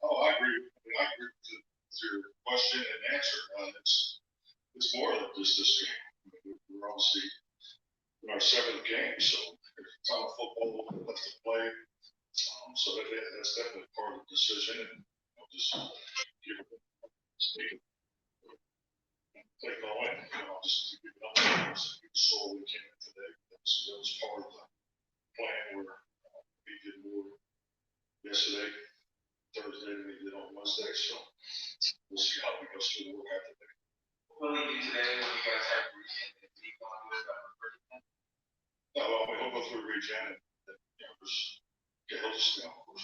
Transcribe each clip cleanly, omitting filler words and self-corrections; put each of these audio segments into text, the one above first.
Oh, I agree. I agree with your question and answer. It's more than just this game. I mean, we're obviously in our seventh game, so there's a ton of football left to play. So that's definitely part of the decision, and just give it, take it all in. Just give it up. We saw we came in today. That was part of the plan where we did more yesterday, Thursday than we did on Wednesday. So we'll see how we go through the work after that. What will you do today when you guys have regen? Do you want to do it for regen? No, well, we'll go through regen and just get he'll just stay on course.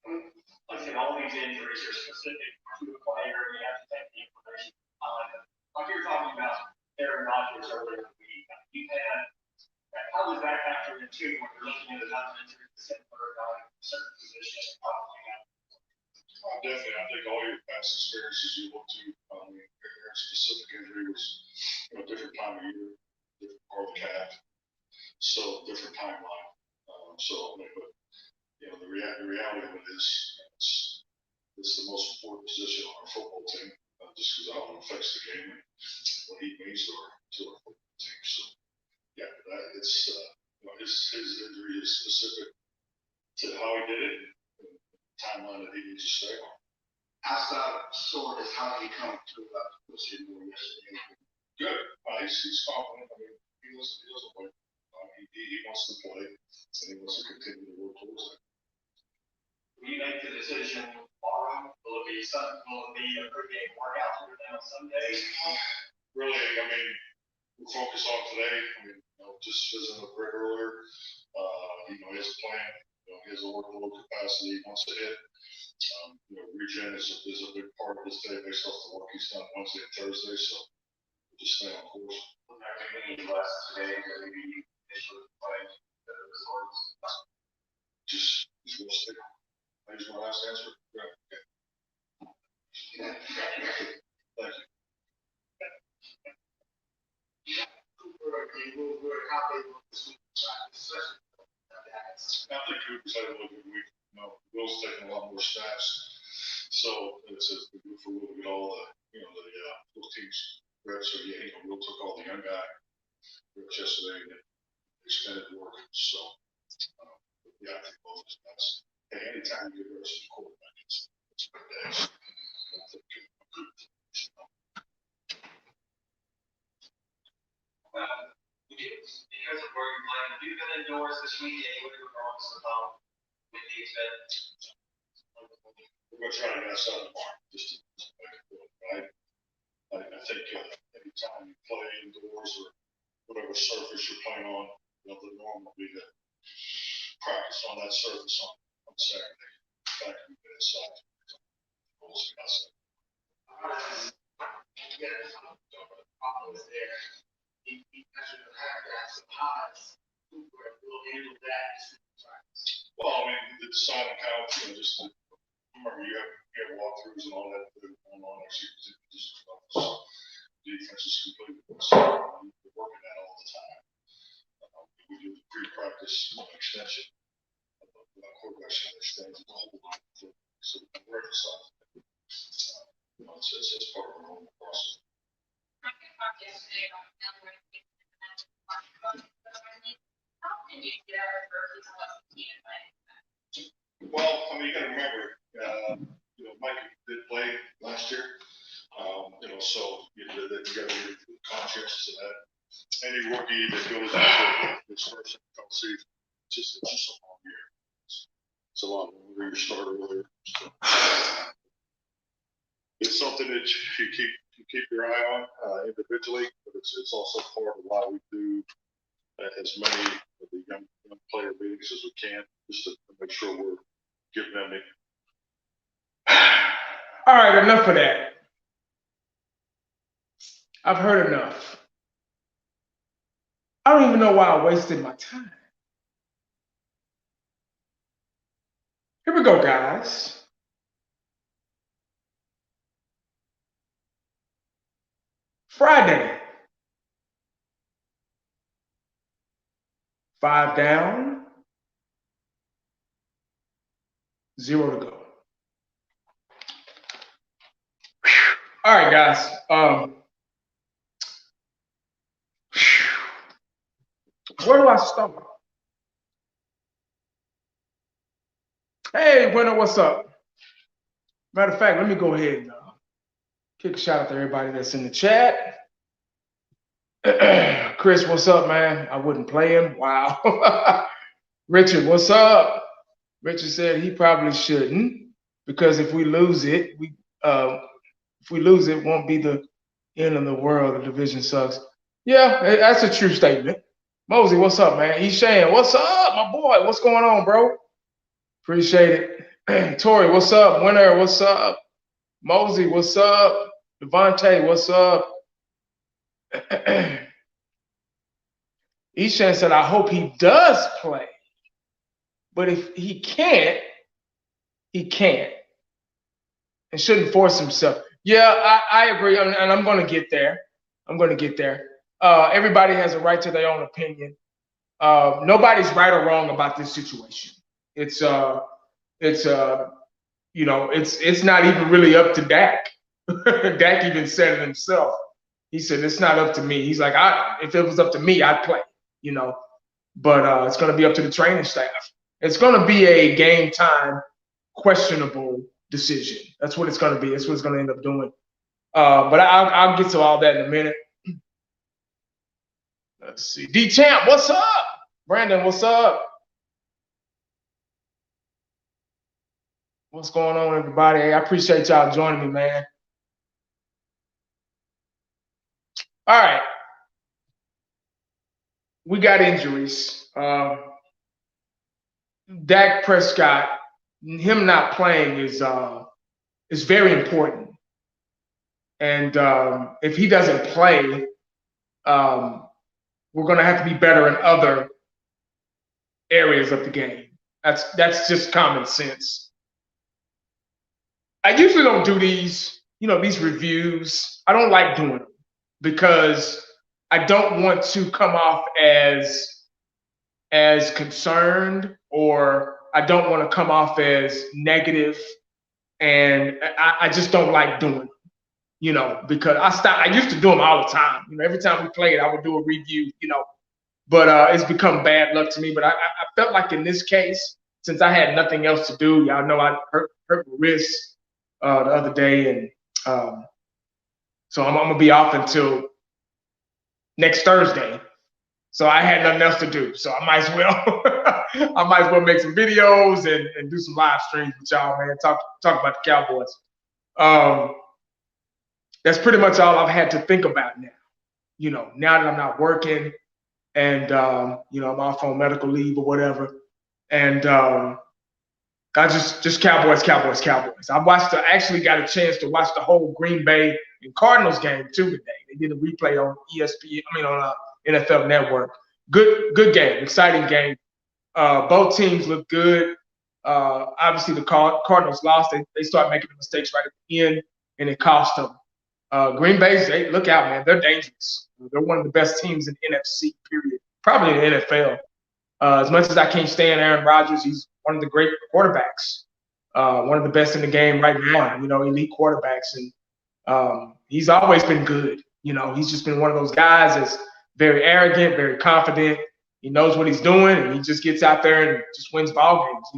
Like I said, all these injuries are specific to the player, and you have to take the information behind them. Like you were talking about Aaron Rodgers earlier in the week. You had, how does that factor into when you're looking at another injury, the same for a guy in a certain position? Definitely, I think all your past experiences you look to, your specific injury was a different time of year, different part of the calf, so different timeline. But the reality of it is, it's the most important position on our football team, just because how it affects the game and what he means to our football team. So, yeah, it's his injury is specific to how he did it and the timeline that he needs to stay on. Outside of soreness, how did he come to push it more yesterday? Good. He's confident. I mean, he doesn't wait. He wants to play, and he wants to continue to work towards that. Will you make the decision tomorrow? Will it be a pregame workout for them on Sunday? Really, I mean, we're focused on today. I mean, just visiting with Greg earlier. He has a plan. He has a workload capacity he wants to hit. Regen is a big part of this day based off the work he's done Wednesday and Thursday. So we'll just stay on course. Will there be any less today than maybe initially playing the results? Just we'll stick. Here's my last answer. Yeah. Okay. Thank you. How they look this week, especially I think Cooper's had a really good week. Will's taking a lot more snaps, so it's good for Will to get all those teams reps. So Will took all the young guy reps yesterday and extended work. So I think both of us. Hey, anytime you get reps as a quarterback, it's a good day. So, I think good. Because of where you're playing, have you been indoors this week anyway, regardless of how windy it's been? We're going to try to get outside tomorrow. I think anytime you play indoors or whatever surface you're playing on, the norm will be to practice on that surface on Saturday. In fact, we've been inside. We'll see outside. There. He mentioned the half some highs. Cooper will handle that. Well, I mean, the silent count, just to remember, you have walkthroughs and all that going on. Actually, defense is completely we're working that all the time. We do the pre-practice extension. Quarterbacks understand the whole line. So we're excited. It's part of our normal process. Yesterday about how can you get out of versus what you can? Well, I mean, you got to remember, Mike did play last year, so you got to be conscious of that. Any rookie that goes into his first NFL season, it's just a long year. It's a lot longer. You start earlier. So. It's something that you keep your eye on individually, but it's also part of why we do as many of the young player meetings as we can, just to make sure we're giving them it. All right, enough of that. I've heard enough. I don't even know why I wasted my time. Here we go, guys. Friday. 5 down, 0 to go. right, guys. Where do I start? Hey, winner, what's up? Matter of fact, let me go ahead and kick a shout out to everybody that's in the chat. Chris, what's up, man? I wouldn't play him. Wow. Richard, what's up? Richard said he probably shouldn't because if we lose it, it won't be the end of the world. The division sucks. Yeah, that's a true statement. Mosey, what's up, man? Eshan, what's up, my boy? What's going on, bro? Appreciate it. Tori, what's up? Winner, what's up? Mosey, what's up? Devontae, what's up? Eshan said, I hope he does play. But if he can't, he can't. And shouldn't force himself. Yeah, I agree. And I'm going to get there. Everybody has a right to their own opinion. Nobody's right or wrong about this situation. It's not even really up to Dak. Dak even said it himself. He said, it's not up to me. He's like, if it was up to me, I'd play, but it's going to be up to the training staff. It's going to be a game time questionable decision. That's what it's going to be. That's what it's going to end up doing. But I'll get to all that in a minute. Let's see. D-Champ, what's up? Brandon, what's up? What's going on, everybody? Hey, I appreciate y'all joining me, man. All right. We got injuries. Dak Prescott, him not playing is very important. And if he doesn't play, we're going to have to be better in other areas of the game. That's just common sense. I usually don't do these reviews. I don't like doing them because I don't want to come off as concerned, or I don't want to come off as negative, and I just don't like doing them, because I used to do them all the time. Every time we played, I would do a review, but it's become bad luck to me. But I felt like in this case, since I had nothing else to do, y'all know I hurt my wrist the other day, and so I'm gonna be off until next Thursday. So I had nothing else to do. So I might as well make some videos and do some live streams with y'all, man. Talk about the Cowboys. That's pretty much all I've had to think about now. Now that I'm not working and I'm off on medical leave or whatever. And I just Cowboys. I actually got a chance to watch the whole Green Bay and Cardinals game too today. They did a replay on on NFL Network. Good game, exciting game. Both teams look good. Obviously, the Cardinals lost. They started making the mistakes right at the end, and it cost them. Green Bay, look out, man. They're dangerous. They're one of the best teams in the NFC, period. Probably in the NFL. As much as I can't stand Aaron Rodgers, he's one of the great quarterbacks. One of the best in the game right now, elite quarterbacks. And he's always been good. He's just been one of those guys that's very arrogant, very confident. He knows what he's doing, and he just gets out there and just wins ball games.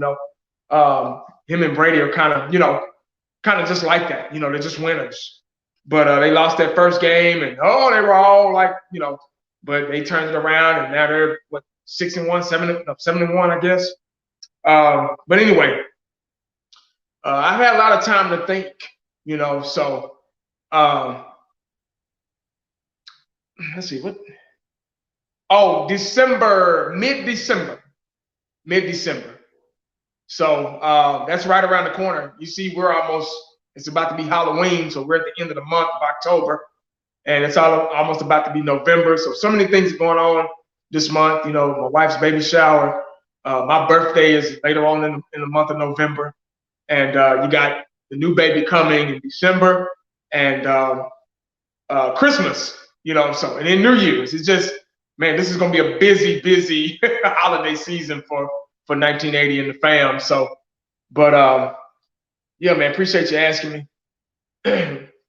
Him and Brady are kind of just like that. They're just winners. But they lost that first game, and they were all like, but they turned it around, and now they're 6-1, 7-1, I guess. But anyway, I've had a lot of time to think, so let's see what. Oh, mid-December. So that's right around the corner. You see, it's about to be Halloween, so we're at the end of the month of October, and it's almost about to be November. So many things are going on this month. My wife's baby shower. My birthday is later on in the month of November, and you got the new baby coming in December, and Christmas. And then New Year's. It's just, man, this is gonna be a busy holiday season for 1980 and the fam. So, but yeah, man, appreciate you asking me.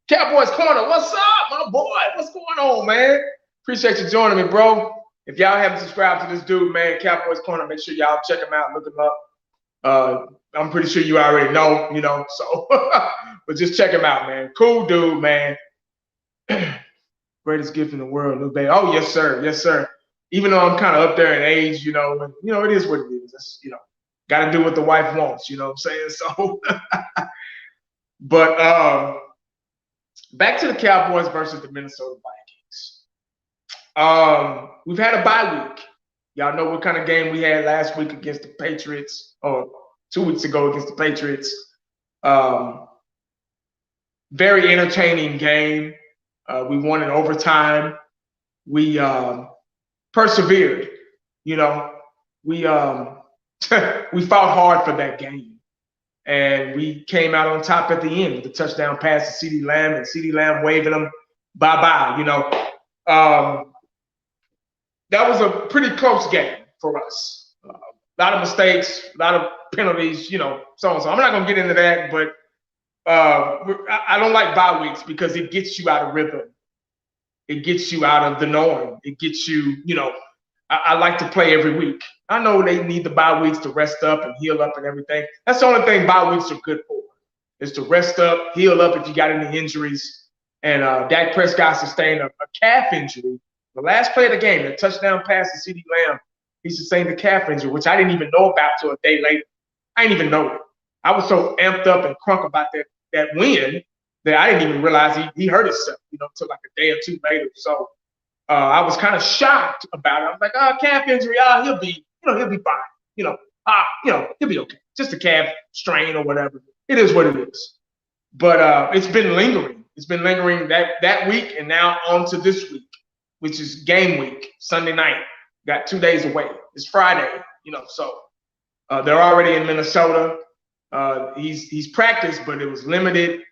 Cowboys Corner, what's up, my boy? What's going on, man? Appreciate you joining me, bro. If y'all haven't subscribed to this dude, man, Cowboys Corner, make sure y'all check him out, look him up. I'm pretty sure you already know, so but just check him out, man. Cool dude, man. Greatest gift in the world, new baby. Oh, yes, sir. Yes, sir. Even though I'm kind of up there in age, it is what it is. It's, got to do what the wife wants, you know what I'm saying? So, but back to the Cowboys versus the Minnesota Vikings. We've had a bye week. Y'all know what kind of game we had last week against the Patriots, or 2 weeks ago against the Patriots. Very entertaining game. We won in overtime. We persevered. We we fought hard for that game, and we came out on top at the end with the touchdown pass to CeeDee Lamb, and CeeDee Lamb waving them bye-bye. That was a pretty close game for us. A lot of mistakes, a lot of penalties, so on. So I'm not gonna get into that, but I don't like bye weeks because it gets you out of rhythm. It gets you out of the norm. It gets you, I like to play every week. I know they need the bye weeks to rest up and heal up and everything. That's the only thing bye weeks are good for, is to rest up, heal up if you got any injuries. And Dak Prescott sustained a calf injury. The last play of the game, the touchdown pass to CeeDee Lamb, he sustained a calf injury, which I didn't even know about till a day later. I didn't even know it. I was so amped up and crunk about that win that I didn't even realize he hurt himself, until like a day or two later. So I was kind of shocked about it. I was like, calf injury, he'll be fine. He'll be okay. Just a calf strain or whatever. It is what it is. But it's been lingering. It's been lingering that week, and now on to this week, which is game week, Sunday night. Got 2 days away. It's Friday, so they're already in Minnesota. He's practiced, but it was limited.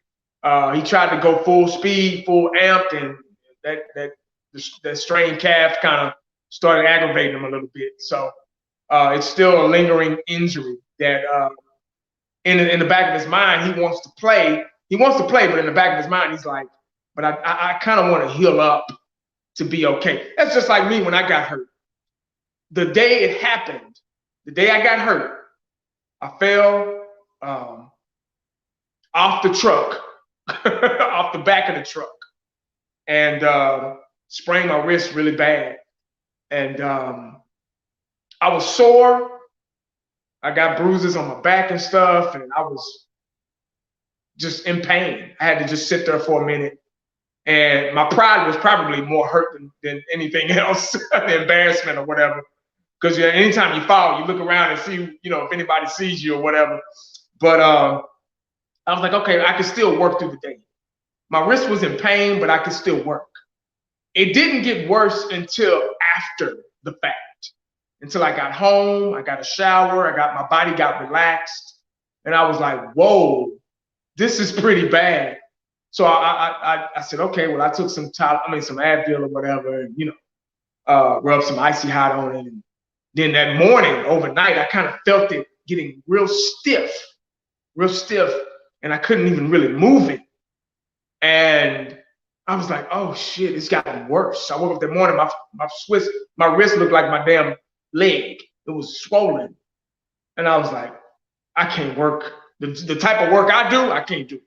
He tried to go full speed, full amped, and that strained calf kind of started aggravating him a little bit. So it's still a lingering injury that in the back of his mind, he wants to play. He wants to play, but in the back of his mind, he's like, but I kind of want to heal up to be okay. That's just like me when I got hurt. The day it happened, the day I got hurt, I fell off the truck, off the back of the truck, and sprained my wrist really bad. And I was sore. I got bruises on my back and stuff, and I was just in pain. I had to just sit there for a minute. And my pride was probably more hurt than anything else, the embarrassment or whatever. Because anytime you fall, you look around and see, if anybody sees you or whatever. But I was like, okay, I can still work through the day. My wrist was in pain, but I could still work. It didn't get worse until after the fact. Until I got home, I got a shower, my body got relaxed. And I was like, whoa, this is pretty bad. So I said, okay, well, I took some Advil or whatever, and, rubbed some icy hot on it. And then that morning, overnight, I kind of felt it getting real stiff, and I couldn't even really move it. And I was like, oh shit, it's gotten worse. I woke up that morning, my wrist looked like my damn leg. It was swollen. And I was like, I can't work. The type of work I do, I can't do.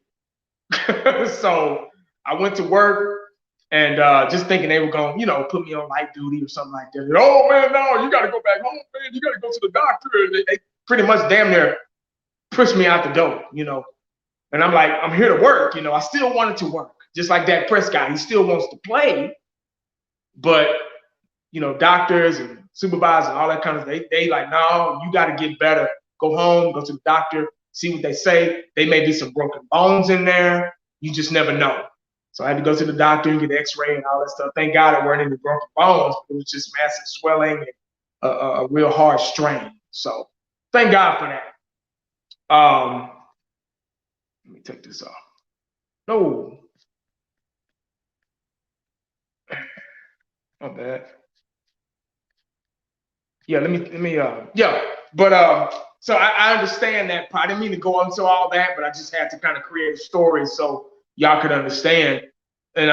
So I went to work and just thinking they were going to, put me on light duty or something like that. And, oh, man, no, you got to go back home, man. You got to go to the doctor. And they pretty much damn near pushed me out the door, And I'm like, I'm here to work. I still wanted to work. Just like Dak Prescott, he still wants to play. But, doctors and supervisors and all that kind of stuff, they like, no, you got to get better. Go home, go to the doctor, see what they say. They may be some broken bones in there. You just never know. So I had to go to the doctor and get an x-ray and all that stuff. Thank God it weren't any broken bones. It was just massive swelling and a real hard strain. So thank God for that. Let me take this off. No. Not bad. Yeah, so I understand that part. I didn't mean to go into all that, but I just had to kind of create a story so, y'all could understand. And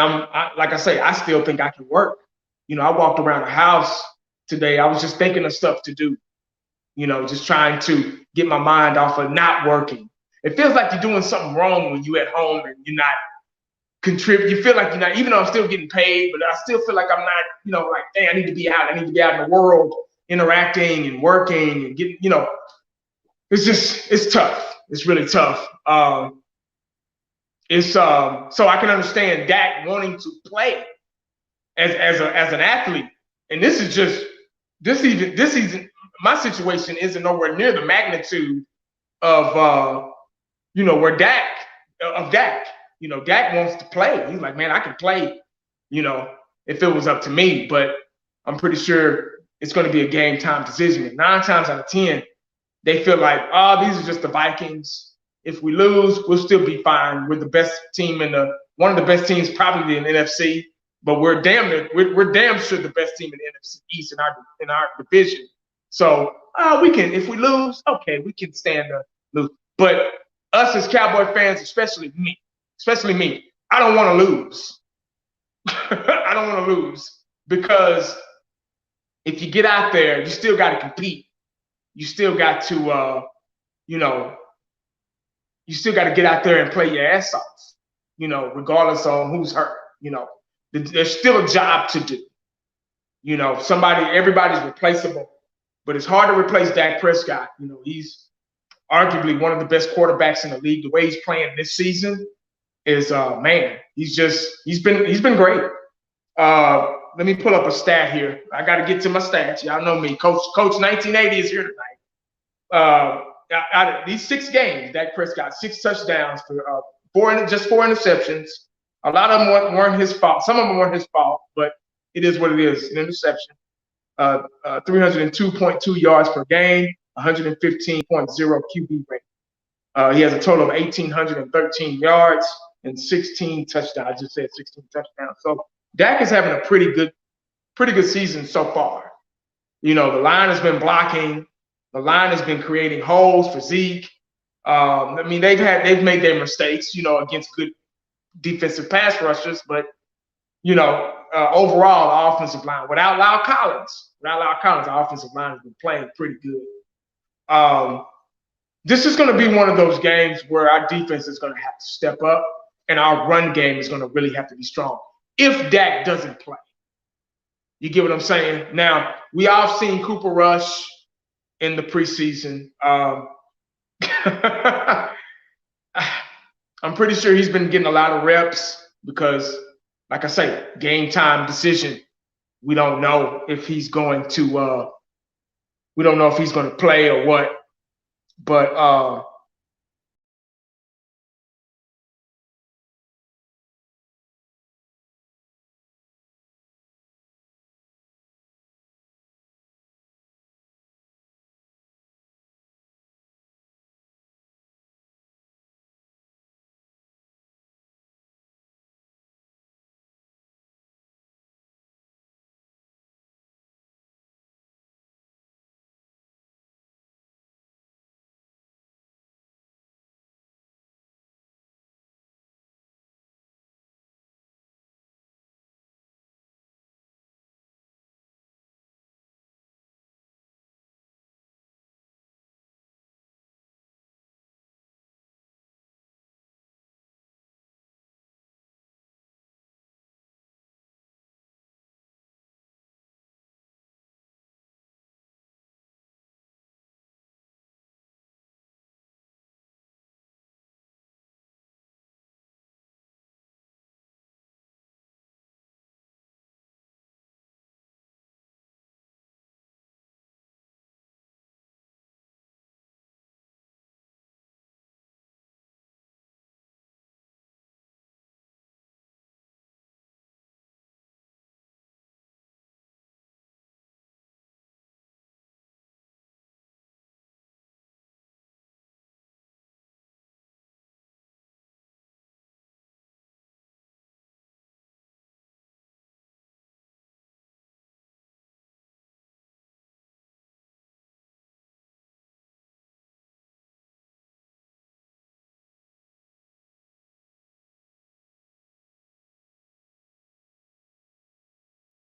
like I say, I still think I can work. I walked around the house today. I was just thinking of stuff to do, just trying to get my mind off of not working. It feels like you're doing something wrong when you're at home and you're not contribute. You feel like you're not, even though I'm still getting paid, but I still feel like I'm not, like, hey, I need to be out. I need to be out in the world, interacting and working and getting, it's tough. It's really tough. So I can understand Dak wanting to play as an athlete. And this season, my situation isn't nowhere near the magnitude of where Dak. Dak wants to play. He's like, man, I can play, if it was up to me. But I'm pretty sure it's going to be a game time decision. And 9 times out of 10, they feel like, oh, these are just the Vikings. If we lose, we'll still be fine. We're the best team one of the best teams probably in the NFC. But we're damn sure the best team in the NFC East in our division. So we can, if we lose, okay, we can stand to lose. But us as Cowboy fans, especially me, I don't want to lose. I don't want to lose because if you get out there, you still got to compete. You still got to, you still got to get out there and play your ass off, regardless of who's hurt. There's still a job to do. Everybody's replaceable, but it's hard to replace Dak Prescott. He's arguably one of the best quarterbacks in the league. The way he's playing this season is, man, he's been great. Let me pull up a stat here. I got to get to my stats. Y'all know me. Coach 1980 is here tonight. Out of these 6 games, Dak Prescott 6 touchdowns for just 4 interceptions. A lot of them weren't his fault. Some of them weren't his fault, but it is what it is. An interception. 302.2 yards per game, 115.0 QB rate. He has a total of 1,813 yards and 16 touchdowns. I just said 16 touchdowns. So Dak is having a pretty good season so far. The line has been blocking. The line has been creating holes for Zeke. They've made their mistakes, against good defensive pass rushers, but overall, the offensive line, without Lyle Collins, the offensive line has been playing pretty good. This is going to be one of those games where our defense is going to have to step up and our run game is going to really have to be strong if Dak doesn't play. You get what I'm saying? Now, we all seen Cooper Rush in the preseason. I'm pretty sure he's been getting a lot of reps because, like I say, game time decision. We don't know if he's going to play or what. But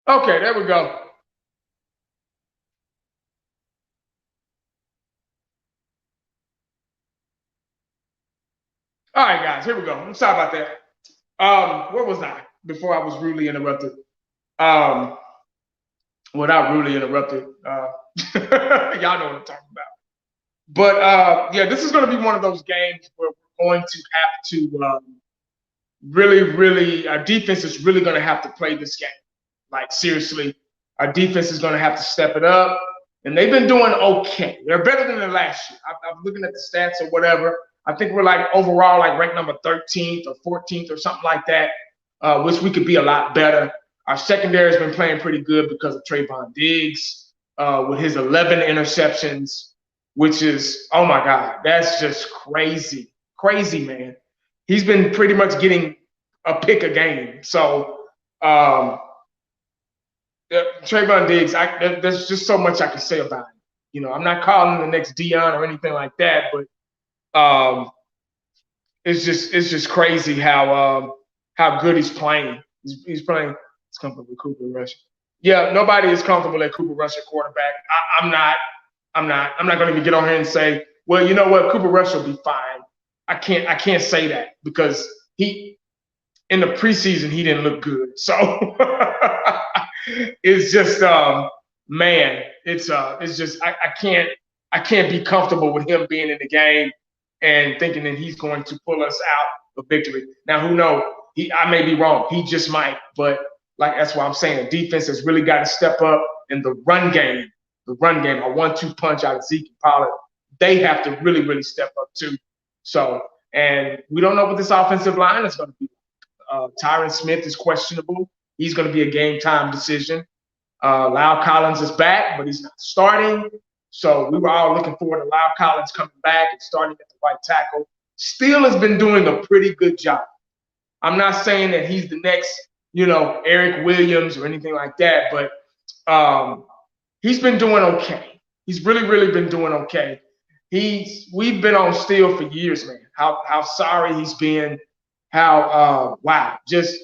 Okay, there we go. All right, guys, here we go. I'm sorry about that. Where was I before I was rudely interrupted? Well, not rudely interrupted. Y'all know what I'm talking about. But yeah, this is going to be one of those games where we're going to have to really, our defense is really going to have to play this game. Like, seriously, our defense is going to have to step it up. And they've been doing okay. They're better than the last year. I'm looking at the stats or whatever. I think we're like overall like ranked number 13th or 14th or something like that, which we could be a lot better. Our secondary has been playing pretty good because of Trayvon Diggs with his 11 interceptions, which is, oh my God, that's just crazy. Crazy, man. He's been pretty much getting a pick a game. So Trayvon Diggs, there's just so much I can say about him. You know, I'm not calling him the next Dion or anything like that, but it's just crazy how good he's playing. He's playing. It's comfortable with Cooper Rush. Yeah, nobody is comfortable at Cooper Rush at quarterback. I'm not going to even get on here and say, well, you know what, Cooper Rush will be fine. I can't say that because he in the preseason he didn't look good. So it's just man, it's just I can't be comfortable with him being in the game and thinking that he's going to pull us out a victory. Now, who knows? I may be wrong. He just might. But like that's why I'm saying the defense has really got to step up in the run game. The run game, a 1-2 punch out of Zeke and Pollard. They have to really step up too. So, and we don't know what this offensive line is going to be. Tyron Smith is questionable. He's going to be a game time decision. Lyle Collins is back, but he's not starting. So we were all looking forward to Lyle Collins coming back and starting at the right tackle. Steele has been doing a pretty good job. I'm not saying that he's the next, Eric Williams or anything like that, but he's been doing okay. He's really been doing okay. We've been on Steele for years, man. How sorry he's been, how just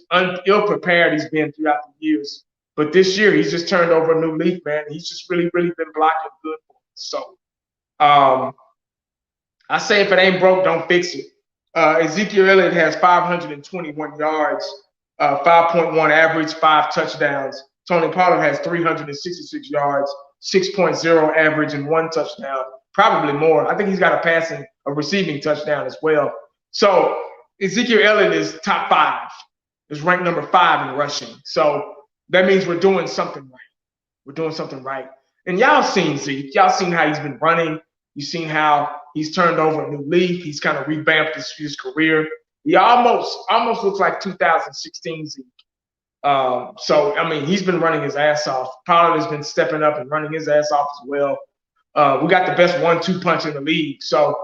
ill-prepared he's been throughout the years. But this year, he's just turned over a new leaf, man. He's just really been blocking good for us. So I say if it ain't broke, don't fix it. Ezekiel Elliott has 521 yards, 5.1 average, 5 touchdowns. Tony Pollard has 366 yards, 6.0 average, and 1 touchdown. Probably more. I think he's got a receiving touchdown as well. So Ezekiel Elliott is top 5. Is ranked number 5 in rushing. So that means we're doing something right. We're doing something right. And y'all seen Zeke. Y'all seen how he's been running. You've seen how he's turned over a new leaf. He's kind of revamped his career. He almost looks like 2016 Zeke. So, I mean, he's been running his ass off. Pollard has been stepping up and running his ass off as well. We got the best 1-2 punch in the league. So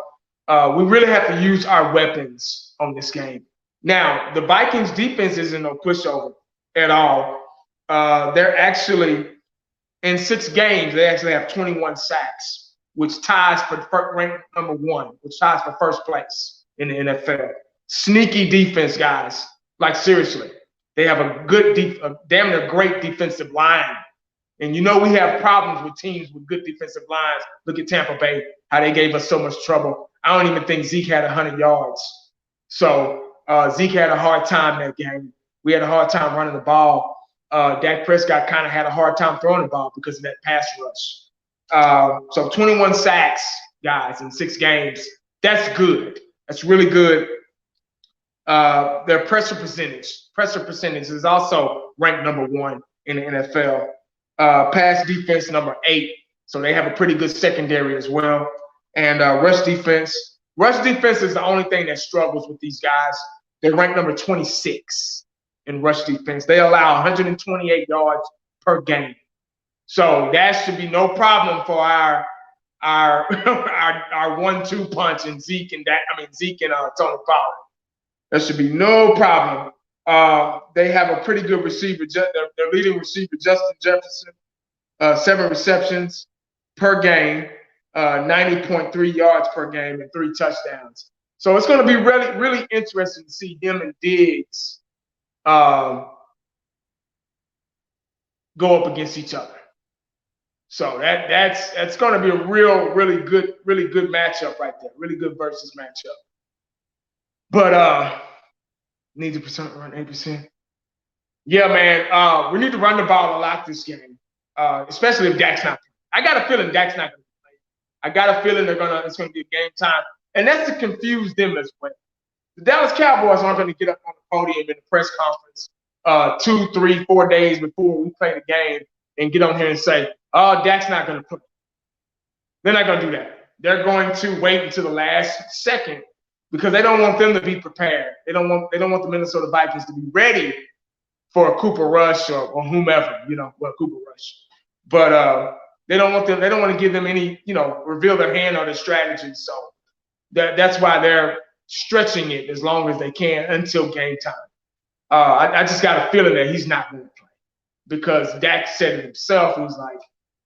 we really have to use our weapons on this game. Now, the Vikings defense isn't no pushover at all. They're actually, in 6 games, they actually have 21 sacks, which ties for rank number 1, which ties for first place in the NFL. Sneaky defense, guys. Like, seriously. They have a good, damn near great defensive line. And we have problems with teams with good defensive lines. Look at Tampa Bay, how they gave us so much trouble. I don't even think Zeke had 100 yards. So Zeke had a hard time that game. We had a hard time running the ball. Dak Prescott kind of had a hard time throwing the ball because of that pass rush. So 21 sacks, guys, in 6 games. That's good. That's really good. Their pressure percentage is also ranked number 1 in the NFL. Pass defense number 8. So they have a pretty good secondary as well. And rush defense is the only thing that struggles with these guys. They're ranked number 26 in rush defense. They allow 128 yards per game. So that should be no problem for our 1-2 punch and Zeke and Tony Pollard. That should be no problem. They have a pretty good receiver. Their leading receiver, Justin Jefferson, 7 receptions per game, 90.3 yards per game, and 3 touchdowns. So it's going to be really interesting to see him and Diggs go go up against each other. So that's going to be a really good matchup right there. Really good versus matchup. But needs a percent run 8%. Yeah, man. We need to run the ball a lot this game, especially if Dak's not. I got a feeling Dak's not going to play. I got a feeling it's going to be a game time, and that's to confuse them as well. The Dallas Cowboys aren't going to get up on the podium in the press conference 2, 3, 4 days before we play the game and get on here and say, "Oh, Dak's not going to play." They're not going to do that. They're going to wait until the last second because they don't want them to be prepared. They don't want the Minnesota Vikings to be ready for a Cooper Rush or whomever, Cooper Rush. But they don't want to give them any, reveal their hand or their strategy. So that's why they're stretching it as long as they can until game time. I just got a feeling that he's not going to play because Dak said it himself. He was like,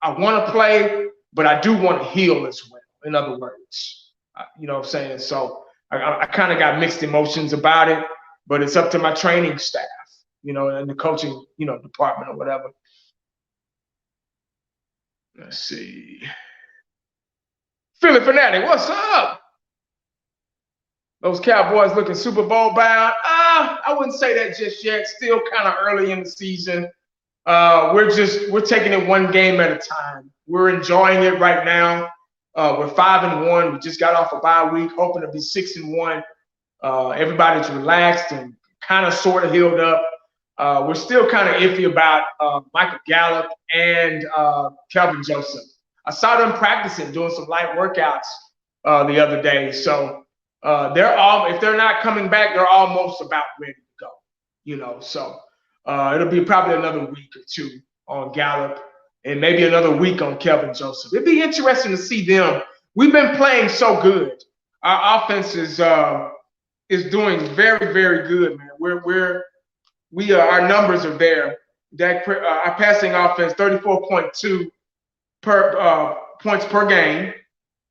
I want to play, but I do want to heal as well. In other words, you know what I'm saying? So I kind of got mixed emotions about it, but it's up to my training staff, and the coaching, department or whatever. Let's see. Philly Fanatic, what's up? Those Cowboys looking Super Bowl bound. I wouldn't say that just yet. Still kind of early in the season. We're taking it one game at a time. We're enjoying it right now. We're 5-1. We just got off a bye week, hoping to be 6-1. Everybody's relaxed and kind of sort of healed up. We're still kind of iffy about Michael Gallup and Kelvin Joseph. I saw them practicing, doing some light workouts the other day. So if they're not coming back, they're almost about ready to go. So it'll be probably another week or two on Gallup and maybe another week on Kelvin Joseph. It'd be interesting to see them. We've been playing so good. Our offense is doing very, very good, man. Our numbers are there. Our passing offense 34.2 points per game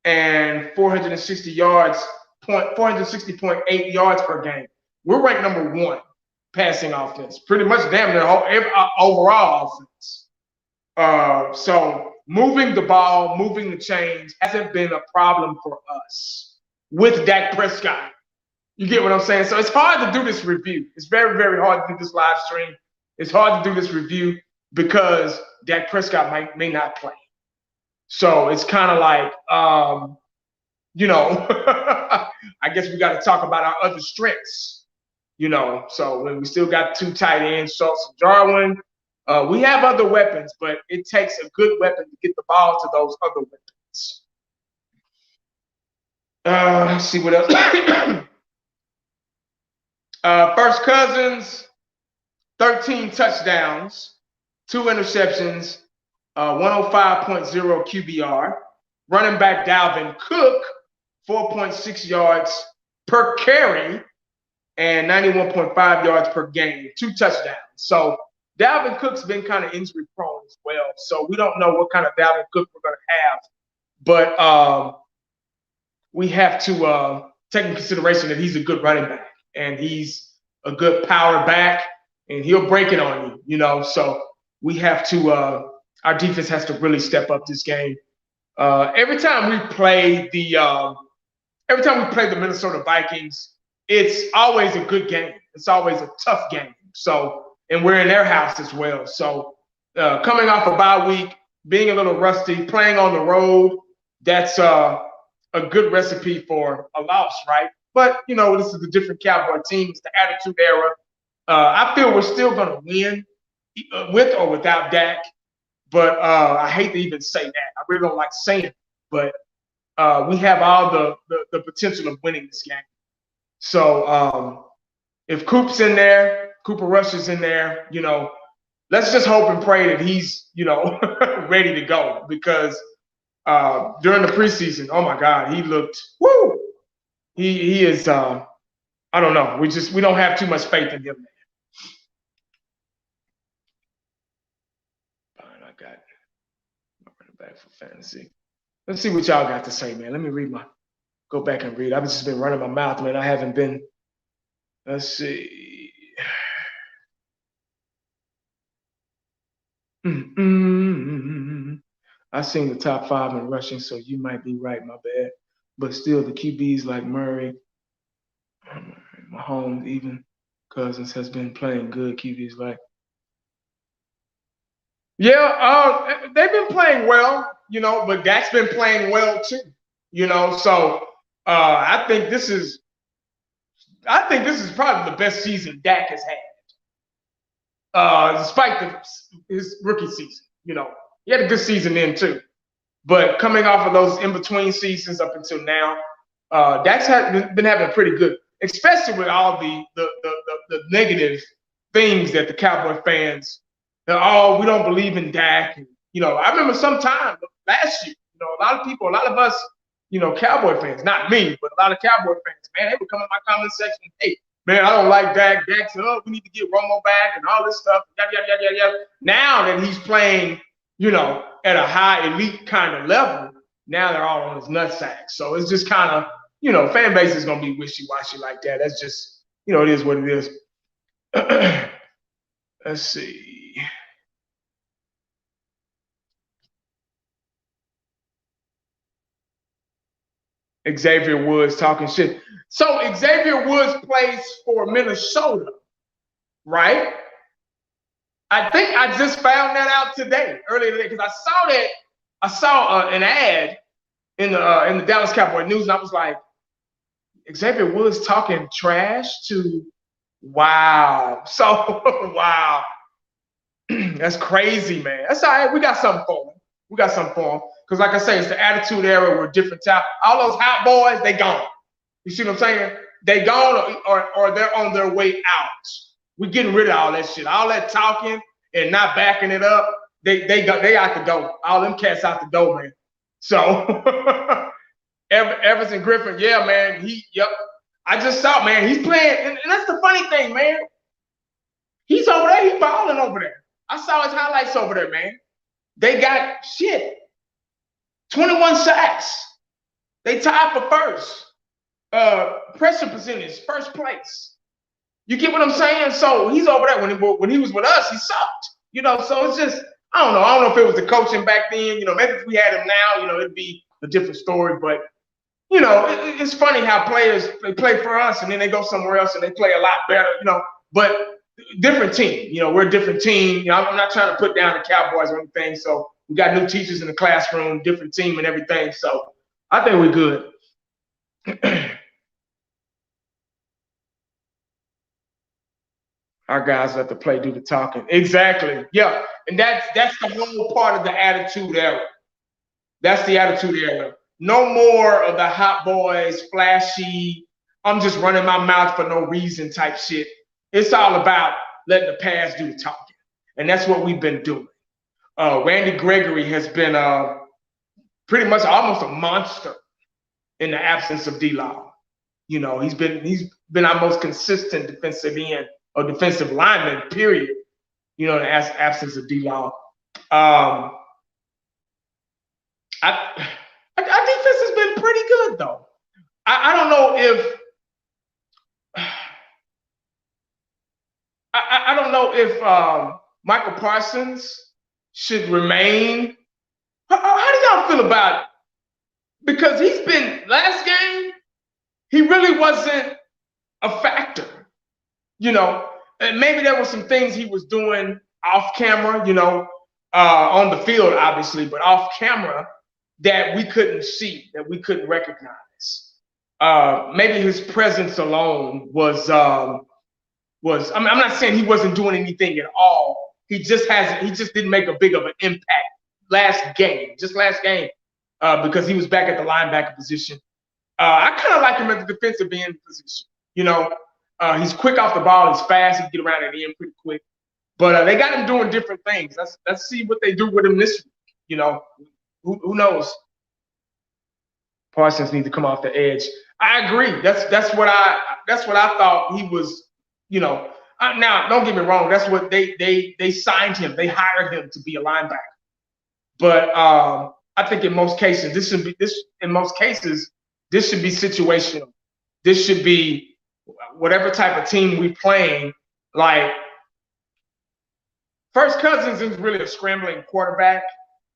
and 460.8 yards per game. We're ranked number 1 passing offense, pretty much damn near overall offense. So moving the ball, moving the chains hasn't been a problem for us with Dak Prescott. You get what I'm saying? So it's hard to do this review. It's very, very hard to do this live stream. It's hard to do this review because Dak Prescott may not play. So it's kind of like, I guess we got to talk about our other strengths, So when we still got 2 tight ends, Schultz and Jarwin, we have other weapons, but it takes a good weapon to get the ball to those other weapons. Let's see what else. First Cousins, 13 touchdowns, 2 interceptions, 105.0 QBR. Running back Dalvin Cook, 4.6 yards per carry and 91.5 yards per game, 2 touchdowns. So Dalvin Cook's been kind of injury prone as well. So we don't know what kind of Dalvin Cook we're going to have. But we have to take into consideration that he's a good running back and he's a good power back and he'll break it on you, So we have to our defense has to really step up this game. Every time we play the Minnesota Vikings, it's always a good game. It's always a tough game. So, and we're in their house as well. So coming off a bye week, being a little rusty, playing on the road, that's a good recipe for a loss, right? But, this is a different Cowboy team. It's the attitude era. I feel we're still going to win with or without Dak. But I hate to even say that. I really don't like saying it. But we have all the potential of winning this game. So if Coop's in there, Cooper Rush is in there, let's just hope and pray that he's, ready to go. Because during the preseason, oh, my God, he looked, woo! He is, I don't know. We don't have too much faith in him, man. Fine, I got my running back for fantasy. Let's see what y'all got to say, man. Let me go back and read. I've just been running my mouth, man. I haven't been, let's see. I seen the top 5 in rushing, so you might be right, my bad. But still, the QBs like Murray, Mahomes, even Cousins has been playing good. QBs like, they've been playing well, but Dak's been playing well too, So I think this is probably the best season Dak has had, despite his rookie season. He had a good season then too. But coming off of those in-between seasons up until now, Dak's been having pretty good, especially with all the negative things that the Cowboy fans, we don't believe in Dak. And, I remember sometime last year, a lot of us, Cowboy fans, not me, but a lot of Cowboy fans, man, they would come in my comment section, hey, man, I don't like Dak. Dak's we need to get Romo back and all this stuff, yada, yada, yada, yada. Now that he's playing, at a high elite kind of level, now they're all on his nutsack. So it's just kind of, fan base is going to be wishy-washy like that. That's just, it is what it is. Let's see. Xavier Woods talking shit. So Xavier Woods plays for Minnesota, right? I think I just found that out earlier today, because I saw an ad in the Dallas Cowboy News, and I was like, Xavier Woods talking trash to, wow. So, wow. That's crazy, man. That's all right. We got something for him. Because like I say, it's the attitude era. We're different type. All those hot boys, they gone. You see what I'm saying? They gone or they're on their way out. We're getting rid of all that shit. All that talking and not backing it up. They out the door. All them cats out the door, man. So Everson Griffin, yeah, man. I just saw, man, he's playing, and that's the funny thing, man. He's over there, he's balling over there. I saw his highlights over there, man. They got 21 sacks. They tied for first. Pressure percentage, first place. You get what I'm saying? So he's over there. When he was with us, he sucked. So it's just, I don't know if it was the coaching back then. Maybe if we had him now, it'd be a different story. But it's funny how players, they play for us and then they go somewhere else and they play a lot better. But different team. We're a different team. I'm not trying to put down the Cowboys or anything. So we got new teachers in the classroom, different team and everything. So I think we're good. Our guys let the play do the talking. Exactly. Yeah. And that's the whole part of the attitude era. That's the attitude era. No more of the hot boys, flashy, I'm just running my mouth for no reason type shit. It's all about letting the pass do the talking. And that's what we've been doing. Randy Gregory has been pretty much almost a monster in the absence of D-Law. He's been our most consistent defensive end or defensive lineman, period, in the absence of D-Law. Our defense has been pretty good, though. I don't know if I don't know if Michael Parsons should remain. How do y'all feel about it? Because he's been, last game, he really wasn't a factor. And maybe there were some things he was doing off camera, on the field, obviously, but off camera that we couldn't see, that we couldn't recognize. Maybe his presence alone was, I'm not saying he wasn't doing anything at all. He just didn't make a big of an impact last game, because he was back at the linebacker position. I kind of like him at the defensive end position. He's quick off the ball. He's fast. He can get around at the end pretty quick. But they got him doing different things. Let's see what they do with him this week. Who knows? Parsons needs to come off the edge. I agree. That's what I thought he was. Now don't get me wrong. That's what they signed him. They hired him to be a linebacker. But I think in most cases this should be situational. This should be whatever type of team we playing. Like First, Cousins is really a scrambling quarterback.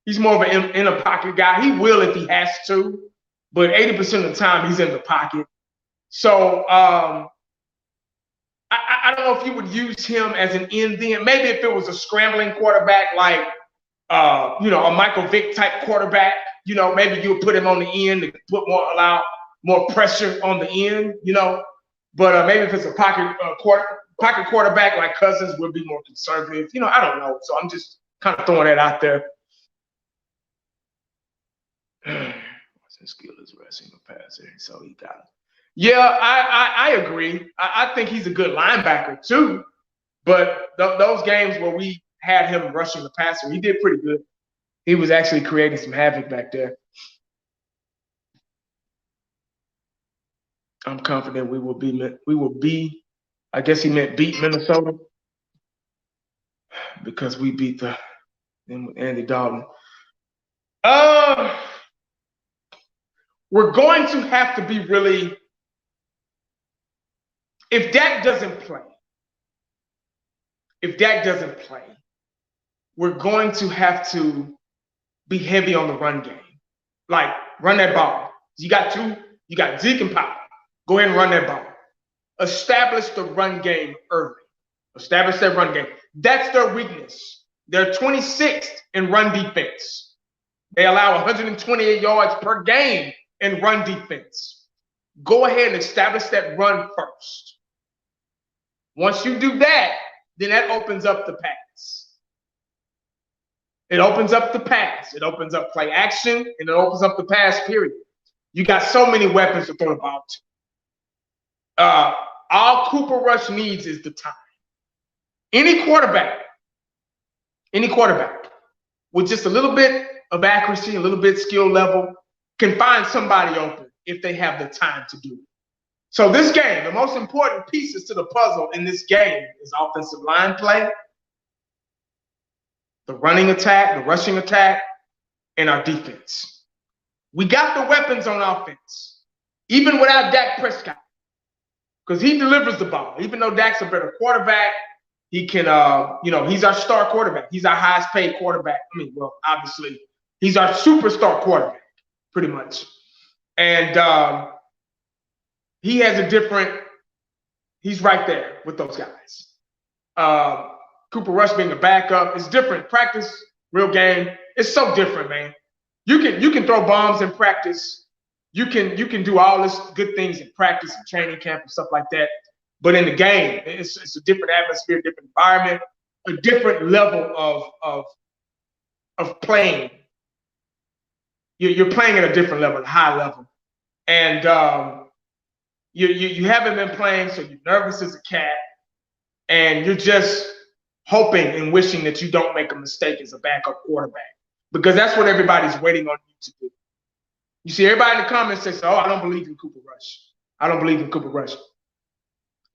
He's more of an in a pocket guy. He will if he has to, but 80% of the time he's in the pocket. So I don't know if you would use him as an end then. Maybe if it was a scrambling quarterback like a Michael Vick type quarterback, maybe you would put him on the end to allow more pressure on the end, But maybe if it's a pocket quarterback like Cousins would be more conservative. I don't know. So I'm just kind of throwing that out there. His skill is rushing the passer, so he got it. Yeah, I agree. I think he's a good linebacker too. But those games where we had him rushing the passer, he did pretty good. He was actually creating some havoc back there. I'm confident we will be. I guess he meant beat Minnesota because we beat Andy Dalton. We're going to have to be really. If Dak doesn't play, we're going to have to be heavy on the run game. Like, run that ball. You got Zeke and Pop. Go ahead and run that ball. Establish the run game early. Establish that run game. That's their weakness. They're 26th in run defense. They allow 128 yards per game in run defense. Go ahead and establish that run first. Once you do that, then that opens up the pass. It opens up the pass. It opens up play action, and it opens up the pass, period. You got so many weapons to throw the ball to. All Cooper Rush needs is the time. Any quarterback with just a little bit of accuracy, a little bit skill level, can find somebody open if they have the time to do it. So this game, the most important pieces to the puzzle in this game is offensive line play, the running attack, the rushing attack, and our defense. We got the weapons on offense, even without Dak Prescott, because he delivers the ball. Even though Dak's a better quarterback, he can, he's our star quarterback. He's our highest paid quarterback. Obviously, he's our superstar quarterback, pretty much. And he has he's right there with those guys. Cooper Rush being a backup is different. Practice, real game, it's so different, man. You can throw bombs in practice. You can do all this good things in practice and training camp and stuff like that. But in the game, it's a different atmosphere, different environment, a different level of playing. You're playing at a different level, a high level. And you haven't been playing, so you're nervous as a cat. And you're just hoping and wishing that you don't make a mistake as a backup quarterback, because that's what everybody's waiting on you to do. You see everybody in the comments say, "Oh, I don't believe in Cooper Rush. I don't believe in Cooper Rush."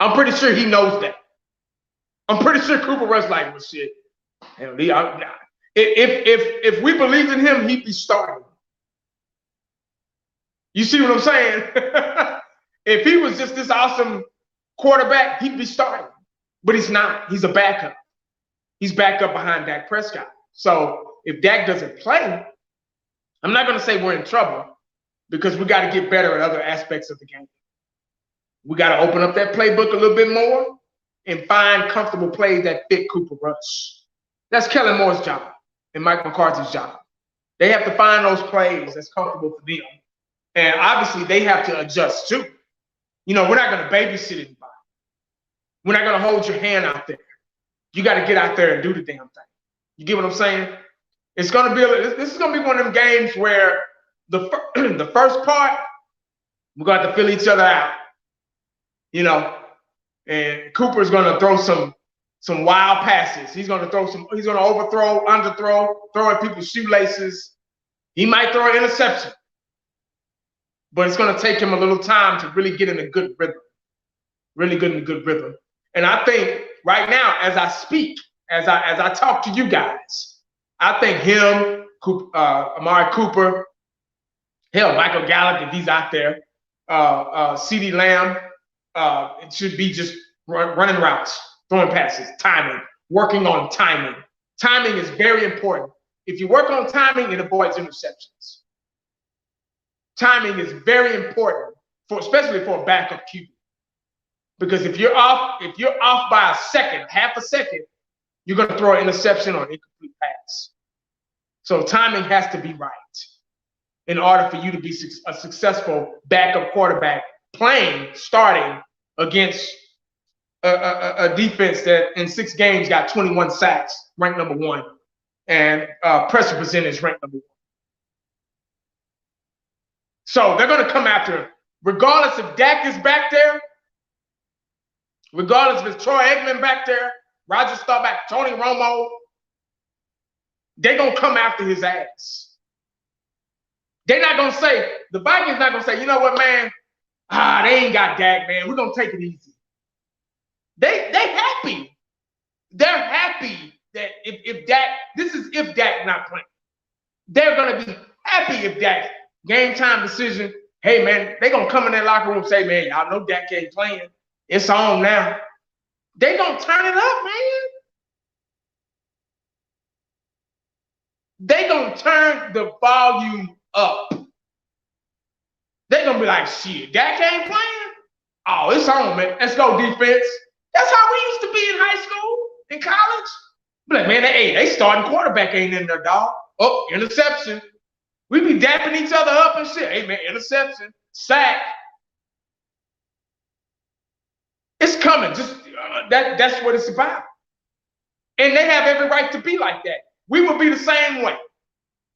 I'm pretty sure he knows that. I'm pretty sure Cooper Rush like, well, shit. If we believed in him, he'd be starting. You see what I'm saying? If he was just this awesome quarterback, he'd be starting. But he's not. He's a backup. He's back up behind Dak Prescott. So if Dak doesn't play, I'm not going to say we're in trouble, because we got to get better at other aspects of the game. We got to open up that playbook a little bit more and find comfortable plays that fit Cooper Rush. That's Kellen Moore's job and Mike McCarthy's job. They have to find those plays that's comfortable for them. And obviously they have to adjust too. We're not going to babysit anybody. We're not going to hold your hand out there. You got to get out there and do the damn thing. You get what I'm saying? It's going to be this is going to be one of them games where the first part, we're going to have to fill each other out. And Cooper's going to throw some wild passes. He's going to overthrow, underthrow, throw at people's shoelaces. He might throw an interception. But it's going to take him a little time to really get in a good rhythm. Really good in a good rhythm. And I think right now, as I speak, as I talk to you guys, I think him, Amari Cooper, hell, Michael Gallup, if he's out there, CeeDee Lamb, it should be just running routes, throwing passes, timing, working on timing, Timing is very important. If you work on timing, it avoids interceptions. Timing is very important especially for a backup QB. Because if you're off by a second, half a second, you're going to throw an interception or an incomplete pass. So timing has to be right in order for you to be a successful backup quarterback starting against a defense that in 6 games got 21 sacks, ranked number 1, and pressure percentage ranked number 1. So they're going to come after him. Regardless if Dak is back there, regardless if it's Troy Aikman back there, Roger Staubach, Tony Romo, they're going to come after his ass. They're not going to say, the Vikings not going to say, you know what, man? They ain't got Dak, man. We're going to take it easy. They happy. They're happy that if Dak, this is if Dak not playing. They're going to be happy if Dak, game time decision, hey, man, they're going to come in that locker room and say, man, y'all know Dak ain't playing. It's on now. They're going to turn it up, man. They're going to turn the volume up. They're going to be like, shit, Dak ain't playing? Oh, it's on, man. Let's go, defense. That's how we used to be in high school, in college. Be like, man, they starting quarterback ain't in there, dog. Oh, interception. We be dapping each other up and shit. Hey, man, interception, sack. It's coming. Just that's what it's about. And they have every right to be like that. We would be the same way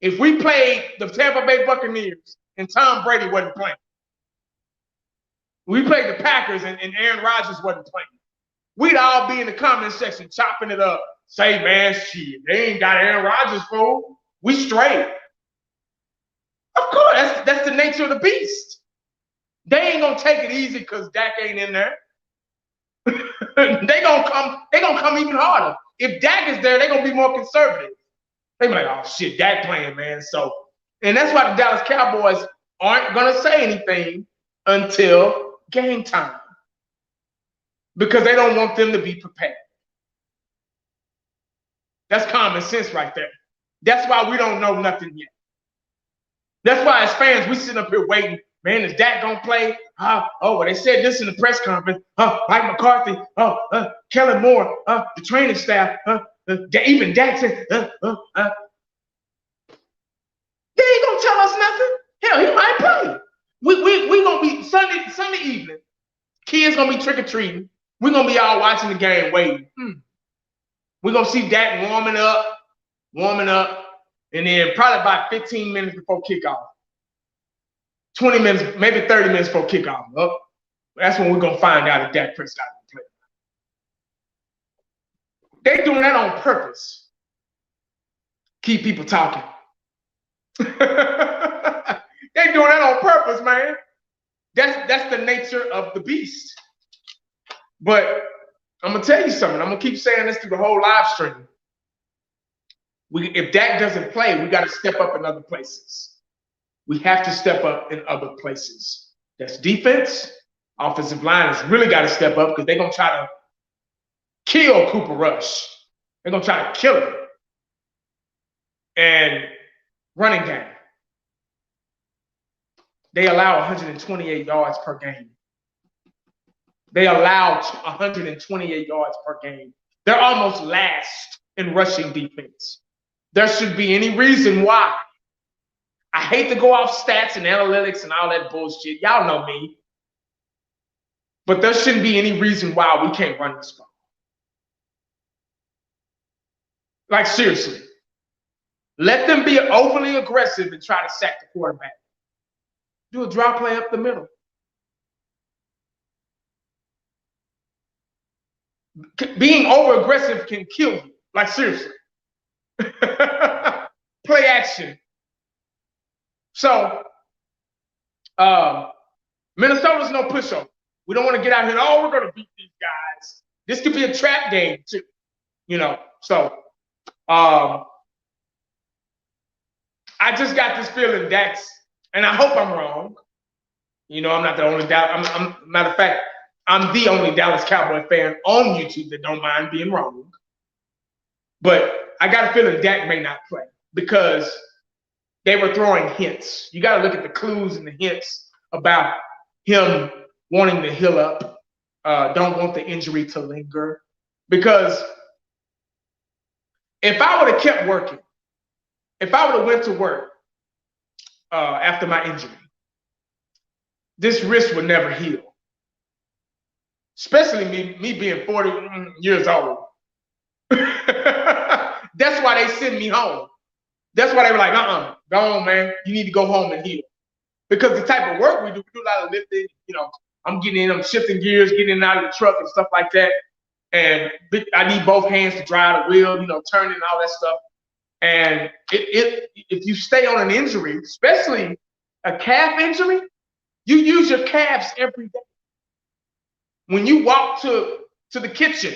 if we played the Tampa Bay Buccaneers and Tom Brady wasn't playing. We played the Packers and Aaron Rodgers wasn't playing. We'd all be in the comment section chopping it up. Say, man, shit, they ain't got Aaron Rodgers, fool. We straight. Of course, that's the nature of the beast. They ain't gonna take it easy because Dak ain't in there. They gonna come even harder. If Dak is there, they're gonna be more conservative. They be like, oh shit, Dak playing, man. So, and that's why the Dallas Cowboys aren't gonna say anything until game time. Because they don't want them to be prepared. That's common sense right there. That's why we don't know nothing yet. That's why as fans, we sit up here waiting. Man, is Dak gonna play? Well, they said this in the press conference. Mike McCarthy, Kellen Moore, the training staff, even Dak said, they ain't gonna tell us nothing. Hell, he might play. We gonna be Sunday evening. Kids gonna be trick-or-treating. We're gonna be all watching the game, waiting. We're gonna see Dak warming up, and then probably about 15 minutes before kickoff. 20 minutes, maybe 30 minutes before kickoff. That's when we're going to find out if Dak Prescott can play. They're doing that on purpose. Keep people talking. They're doing that on purpose, man. That's the nature of the beast. But I'm going to tell you something. I'm going to keep saying this through the whole live stream. If Dak doesn't play, we got to step up in other places. We have to step up in other places. That's defense. Offensive line has really got to step up because they're going to try to kill Cooper Rush. They're going to try to kill him. And running game. They allow 128 yards per game. They allow 128 yards per game. They're almost last in rushing defense. There should be any reason why. I hate to go off stats and analytics and all that bullshit. Y'all know me. But there shouldn't be any reason why we can't run this ball. Like, seriously. Let them be overly aggressive and try to sack the quarterback. Do a draw play up the middle. Being over aggressive can kill you. Like, seriously. Play action. So, Minnesota's no pushover. We don't want to get out here and, we're going to beat these guys. This could be a trap game, too. So, I just got this feeling and I hope I'm wrong. I'm not the only matter of fact, I'm the only Dallas Cowboy fan on YouTube that don't mind being wrong. But I got a feeling Dak may not play because they were throwing hints. You got to look at the clues and the hints about him wanting to heal up, don't want the injury to linger. Because if I would have kept working, if I would have went to work after my injury, this wrist would never heal. Especially me being 40 years old. That's why they send me home. That's why they were like, go on, man. You need to go home and heal. Because the type of work we do a lot of lifting. I'm getting in, I'm shifting gears, getting in and out of the truck and stuff like that. And I need both hands to drive the wheel, turning and all that stuff. And if you stay on an injury, especially a calf injury, you use your calves every day. When you walk to the kitchen,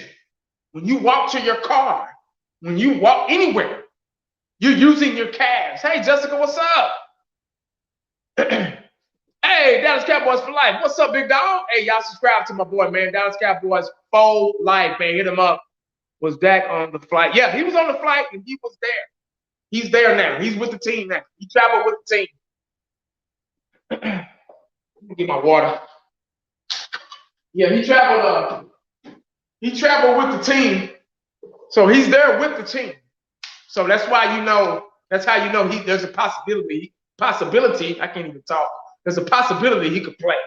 when you walk to your car, when you walk anywhere, you're using your calves. Hey, Jessica, what's up? Hey, Dallas Cowboys for life. What's up, big dog? Hey, y'all subscribe to my boy, man. Dallas Cowboys for life, man. Hit him up. Was Dak on the flight? Yeah, he was on the flight and he was there. He's there now. He's with the team now. He traveled with the team. Let me get my water. Yeah, he traveled with the team. So he's there with the team. So that's why that's how there's a possibility, I can't even talk. There's a possibility he could play.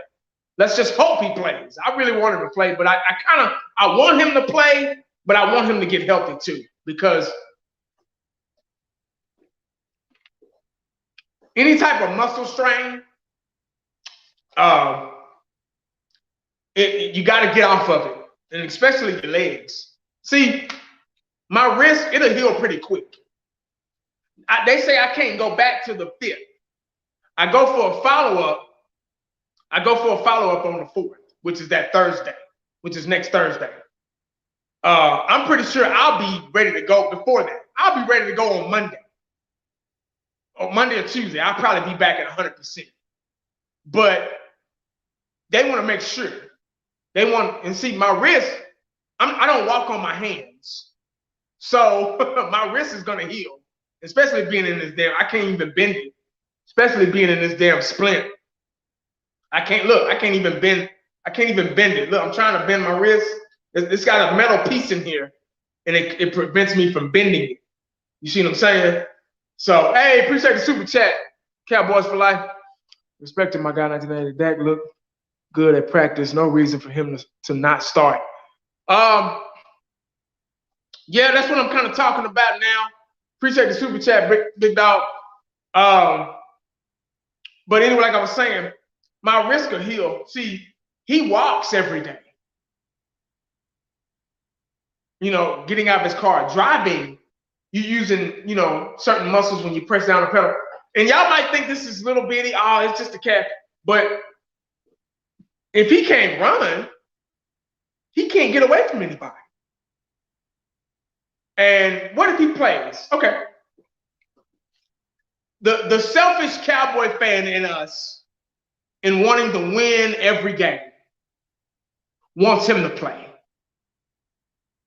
Let's just hope he plays. I really want him to play, but I want him to play, but I want him to get healthy too, because any type of muscle strain, you got to get off of it, and especially your legs. See, my wrist, it'll heal pretty quick. They say I can't go back to the 5th. I go for a follow-up on the 4th, which is that Thursday, which is next Thursday. I'm pretty sure I'll be ready to go before that. I'll be ready to go on Monday. Or Monday or Tuesday. I'll probably be back at 100%. But they want to make sure. And see, my wrist, I don't walk on my hands. So my wrist is going to heal, especially being in this I can't even bend it, especially being in this damn splint. I can't even bend it. Look, I'm trying to bend my wrist. It's got a metal piece in here, and it prevents me from bending it. You see what I'm saying? So, hey, appreciate the super chat. Cowboys for life. Respecting my guy 1980. Dak looked good at practice. No reason for him to not start. Yeah, that's what I'm kind of talking about now. Appreciate the super chat, big dog. But anyway, like I was saying, my wrist could heal. See, he walks every day. Getting out of his car, driving, you're using, certain muscles when you press down the pedal. And y'all might think this is little bitty, it's just a calf. But if he can't run, he can't get away from anybody. And what if he plays? Okay. The selfish Cowboy fan in us, in wanting to win every game, wants him to play.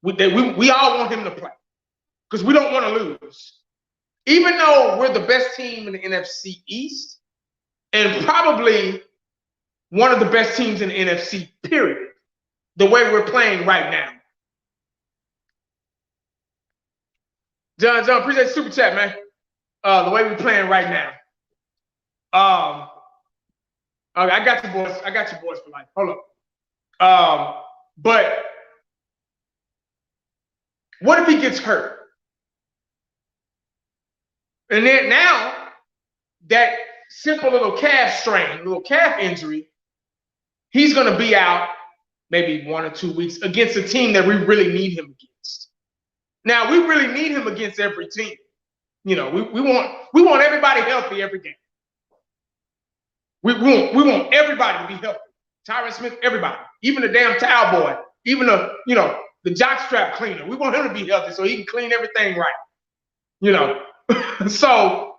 We all want him to play because we don't want to lose. Even though we're the best team in the NFC East and probably one of the best teams in the NFC, period, the way we're playing right now. John, appreciate the super chat, man. The way we're playing right now. I got you boys. I got you boys for life. Hold up. But what if he gets hurt? And then now that simple little calf strain, little calf injury, he's going to be out maybe 1 or 2 weeks against a team that we really need him against. Now, we really need him against every team. We want everybody healthy every game. We want everybody to be healthy. Tyron Smith, everybody, even the damn towel boy, even the jockstrap cleaner. We want him to be healthy so he can clean everything right. So,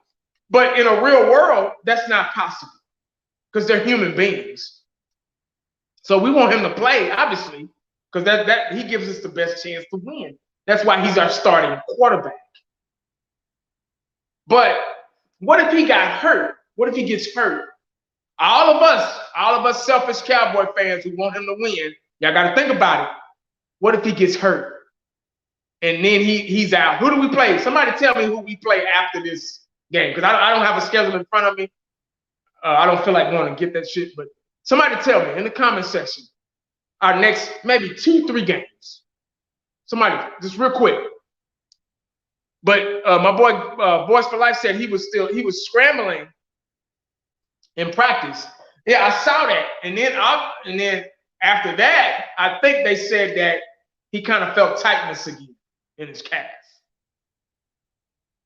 but in a real world, that's not possible because they're human beings. So we want him to play, obviously, because that he gives us the best chance to win. That's why he's our starting quarterback. But what if he got hurt? What if he gets hurt? All of us selfish Cowboy fans who want him to win, y'all got to think about it. What if he gets hurt? And then he's out. Who do we play? Somebody tell me who we play after this game, because I don't have a schedule in front of me. I don't feel like wanting to get that shit, but somebody tell me in the comment section our next maybe 2-3 games. Somebody, just real quick. But my boy Boys for Life said he was scrambling in practice. Yeah, I saw that, and then after that, I think they said that he kind of felt tightness again in his calf.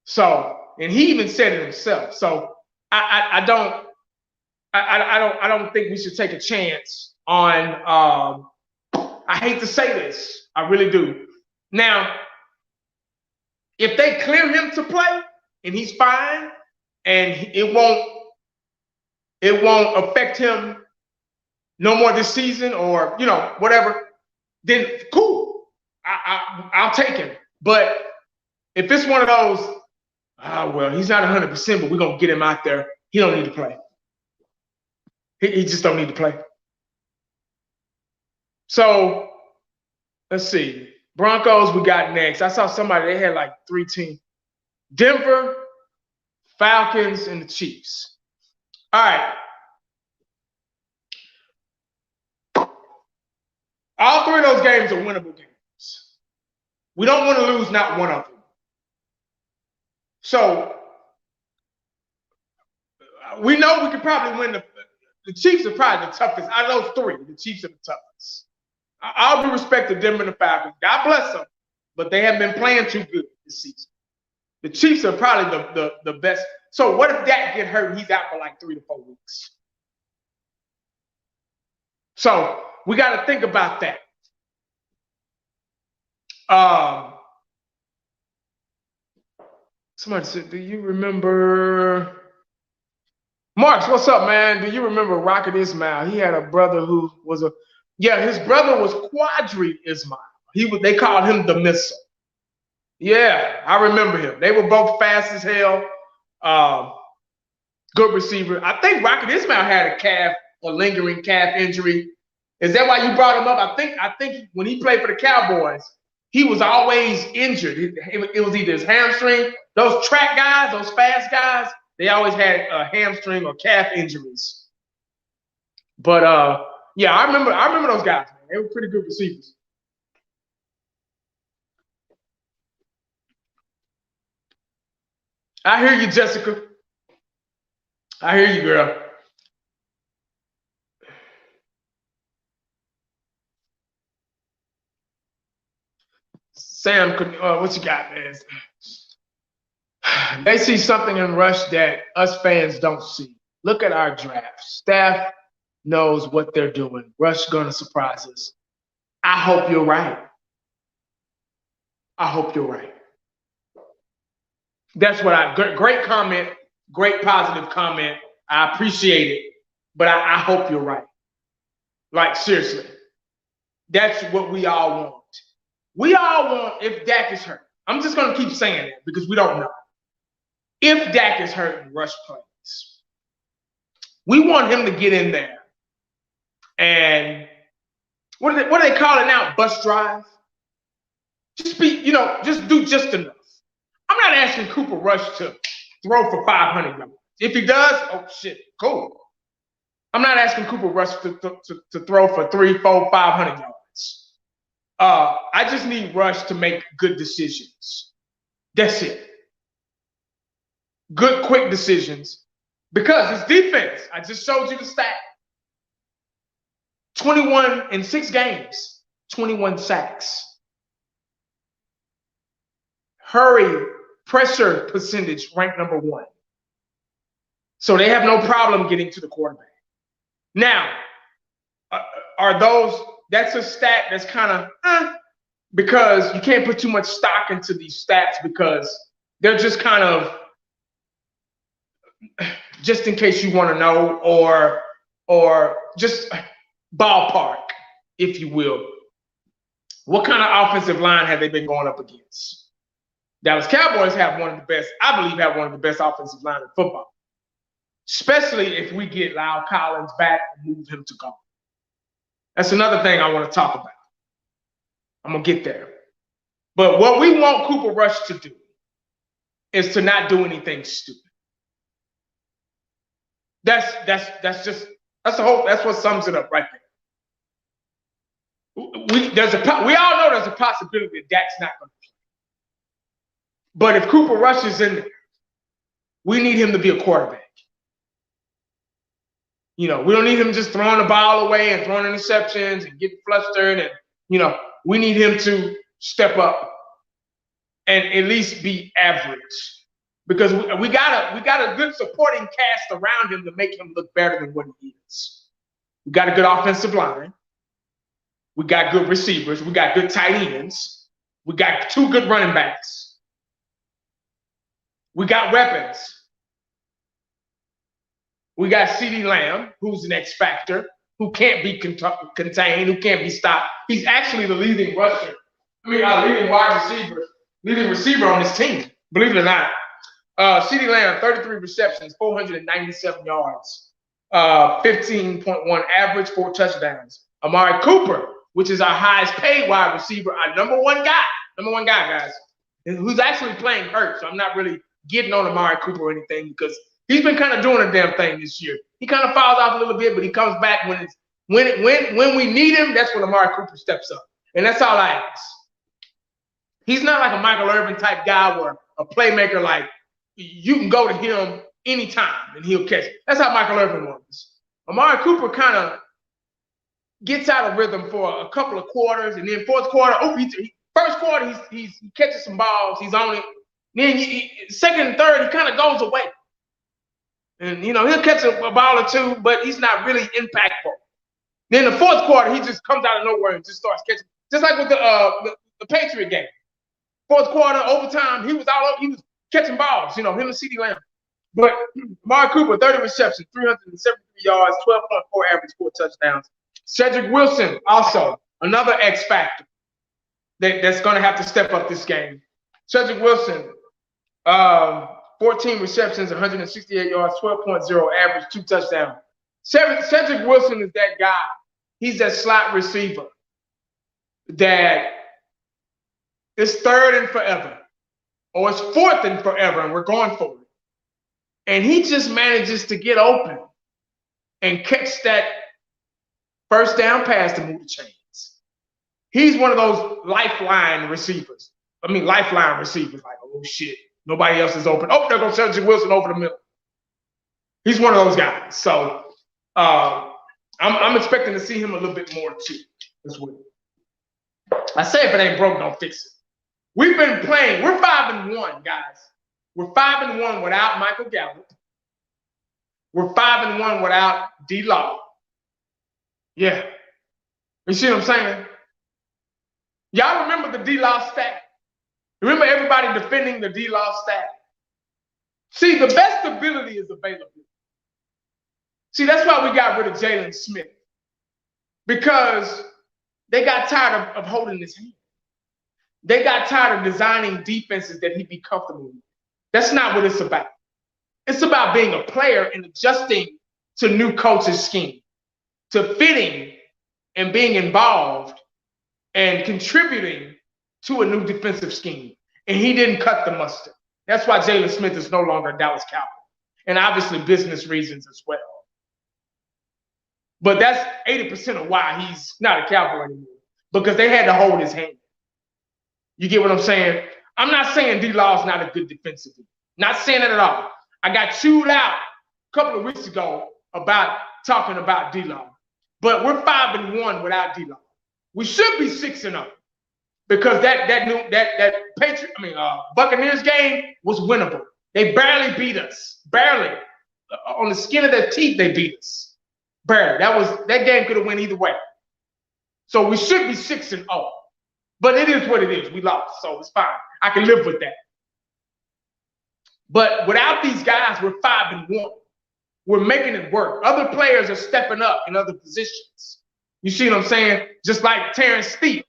So, and he even said it himself. So I don't think we should take a chance on. I hate to say this, I really do. Now, if they clear him to play and he's fine, and it won't affect him no more this season, or whatever, then cool. I'll take him. But if it's one of those, well, he's not 100%, but we're gonna get him out there. He don't need to play. He just don't need to play. So let's see. Broncos we got next. I saw somebody, they had like 3 teams. Denver, Falcons, and the Chiefs. All right. All 3 of those games are winnable games. We don't want to lose not one of them. So we know we could probably win the Chiefs are probably the toughest. Out of those 3, the Chiefs are the toughest. All due respect to Denver and the Falcons. God bless them, but they have been playing too good this season. The Chiefs are probably the best. So what if Dak get hurt and he's out for like 3 to 4 weeks? So we got to think about that. Somebody said, do you remember? Marks, what's up, man? Do you remember Rocket Ismail? He had a brother who was his brother was Quadri Ismail. They called him the Missile. Yeah, I remember him. They were both fast as hell. Good receiver. I think Rocket Ismail had a lingering calf injury. Is that why you brought him up? I think when he played for the Cowboys, he was always injured. It was either his hamstring. Those track guys, those fast guys, they always had hamstring or calf injuries. But yeah, I remember those guys, man. They were pretty good receivers. I hear you, Jessica. I hear you, girl. Sam, what you got, man? They see something in Rush that us fans don't see. Look at our draft. Staff knows what they're doing. Rush gonna surprise us. I hope you're right. I hope you're right. That's what great comment, great positive comment. I appreciate it, but I hope you're right. Like, seriously. That's what we all want. We all want, if Dak is hurt. I'm just gonna keep saying that because we don't know. If Dak is hurt and Rush plays, we want him to get in there and what do they call it now? Bus drive. Just do just enough. I'm not asking Cooper Rush to throw for 500 yards. If he does, oh shit, cool. I'm not asking Cooper Rush to throw for 300, 400, 500 yards. I just need Rush to make good decisions. That's it. Good, quick decisions. Because his defense, I just showed you the stat. 21 in 6 games, 21 sacks. Hurry, pressure percentage ranked number 1. So they have no problem getting to the quarterback. Now, that's a stat that's kind of, because you can't put too much stock into these stats because they're just kind of, just in case you want to know, or just ballpark, if you will. What kind of offensive line have they been going up against? Dallas Cowboys have one of the best, I believe, have one of the best offensive line in football, especially if we get Lyle Collins back and move him to guard. That's another thing I want to talk about. I'm going to get there. But what we want Cooper Rush to do is to not do anything stupid. That's what sums it up right there. We all know there's a possibility that Dak's not going to play. But if Cooper Rush is in there, we need him to be a quarterback. We don't need him just throwing the ball away and throwing interceptions and getting flustered. And, we need him to step up and at least be average. Because we got a good supporting cast around him to make him look better than what he is. We got a good offensive line. We got good receivers. We got good tight ends. We got 2 good running backs. We got weapons. We got CeeDee Lamb, who's an X factor, who can't be contained, who can't be stopped. He's actually the leading rusher. Leading receiver on this team, believe it or not. CeeDee Lamb, 33 receptions, 497 yards, 15.1 average, 4 touchdowns. Amari Cooper, which is our highest paid wide receiver, our number one guy, guys, who's actually playing hurt. So I'm not really getting on Amari Cooper or anything because he's been kind of doing a damn thing this year. He kind of falls off a little bit, but he comes back when we need him. That's when Amari Cooper steps up, and that's all I ask. He's not like a Michael Irvin type guy where a playmaker like you can go to him anytime and he'll catch it. That's how Michael Irvin was. Amari Cooper kind of gets out of rhythm for a couple of quarters, and then fourth quarter, first quarter he catches some balls, he's on it. Then second and third, he kind of goes away. And, he'll catch a ball or 2, but he's not really impactful. Then the fourth quarter, he just comes out of nowhere and just starts catching. Just like with the Patriot game. Fourth quarter, overtime, he was catching balls, him and CeeDee Lamb. But Amari Cooper, 30 receptions, 373 yards, 12.4 average, 4 touchdowns. Cedric Wilson, also another X factor that's going to have to step up this game. Cedric Wilson, 14 receptions, 168 yards, 12.0 average, 2 touchdowns. Cedric Wilson is that guy. He's that slot receiver that is 3rd and forever, or it's 4th and forever, and we're going for it. And he just manages to get open and catch that first down pass to move the chains. He's one of those lifeline receivers. Like, oh, shit, nobody else is open. Oh, there goes Cedric Wilson over the middle. He's one of those guys. So I'm expecting to see him a little bit more, too, this week. I say if it ain't broke, don't fix it. We've been playing. We're 5-1, guys. We're 5-1 without Michael Gallup. We're 5-1 without D-Law. Yeah. You see what I'm saying? Y'all remember the D-Law stat? Remember everybody defending the D-Law stat? See, the best ability is availability. See, that's why we got rid of Jalen Smith. Because they got tired of holding his hand. They got tired of designing defenses that he'd be comfortable with. That's not what it's about. It's about being a player and adjusting to new coaches' scheme, to fitting and being involved and contributing to a new defensive scheme. And he didn't cut the mustard. That's why Jalen Smith is no longer a Dallas Cowboy. And obviously business reasons as well. But that's 80% of why he's not a Cowboy anymore. Because they had to hold his hand. You get what I'm saying? I'm not saying D-Law is not a good defensive end. Not saying that at all. I got chewed out a couple of weeks ago about talking about D-Law. But we're 5-1 without D-Law. We should be 6-0 because that Buccaneers game was winnable. They barely beat us. Barely. On the skin of their teeth, they beat us. Barely. That game could have went either way. So we should be 6-0. But it is what it is. We lost, so it's fine. I can live with that. But without these guys, we're 5-1. We're making it work. Other players are stepping up in other positions. You see what I'm saying? Just like Terrence Steele.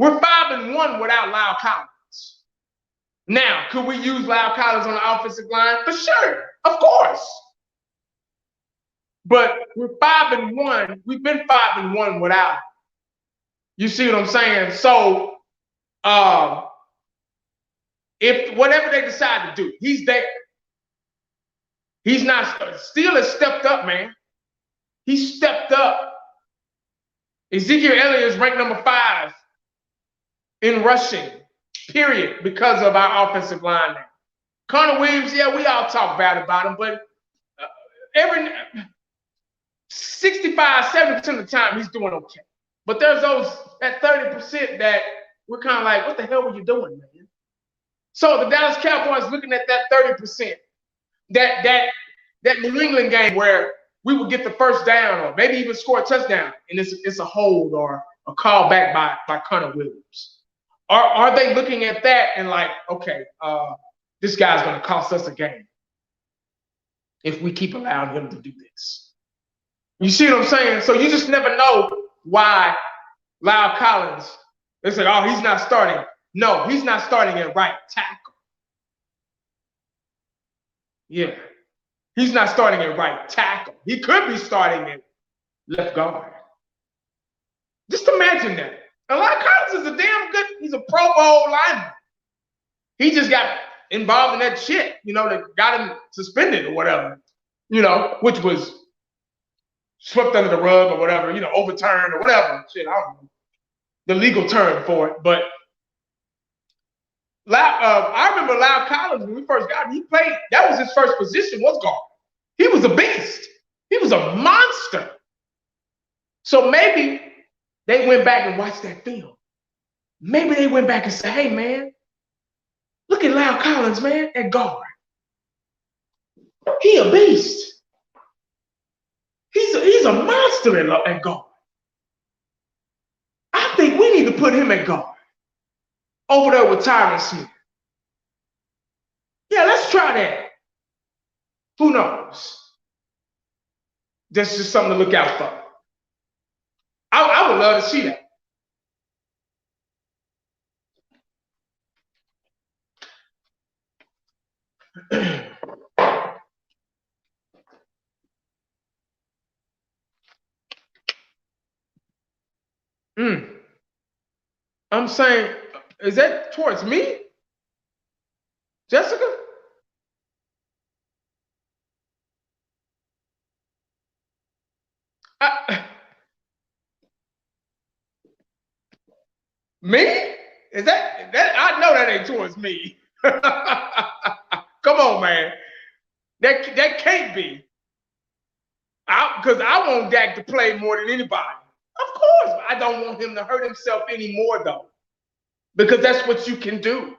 We're 5-1 without Lyle Collins. Now, could we use Lyle Collins on the offensive line? For sure, of course. But we're 5-1. We've been 5-1 without him. You see what I'm saying? So, if whatever they decide to do, he's there. He's not. Steele has stepped up, man. He stepped up. Ezekiel Elliott is ranked number 5 in rushing, period, because of our offensive line now. Connor Williams, yeah, we all talk bad about him, but every 65, 70% of the time, he's doing okay. But there's that 30% that we're kind of like, what the hell were you doing, man? So the Dallas Cowboys looking at that 30%, that New England game where we would get the first down or maybe even score a touchdown, and it's a hold or a call back by Connor Williams. Are they looking at that and like, okay, this guy's going to cost us a game if we keep allowing him to do this? You see what I'm saying? So you just never know why Lyle Collins, they say, oh, he's not starting. No, he's not starting at right tackle. Yeah. He's not starting at right tackle. He could be starting at left guard. Just imagine that. And Lyle Collins is a damn good, he's a Pro Bowl lineman. He just got involved in that shit, that got him suspended or whatever, which was swept under the rug or whatever, overturned or whatever. Shit, I don't know the legal term for it. But I remember Lyle Collins, when we first got him, he played, that was his first position, was guard. He was a beast. He was a monster. So maybe they went back and watched that film. Maybe they went back and said, hey, man, look at Lyle Collins, man, at guard. He a beast. He's a monster at guard. I think we need to put him at guard over there with Tyron Smith. Yeah, let's try that. Who knows? That's just something to look out for. I would love to see that. I'm saying, is that towards me? Jessica? Me? Is that I know that ain't towards me. Come on, man. That can't be. Because I want Dak to play more than anybody. Of course, I don't want him to hurt himself anymore, though. Because that's what you can do.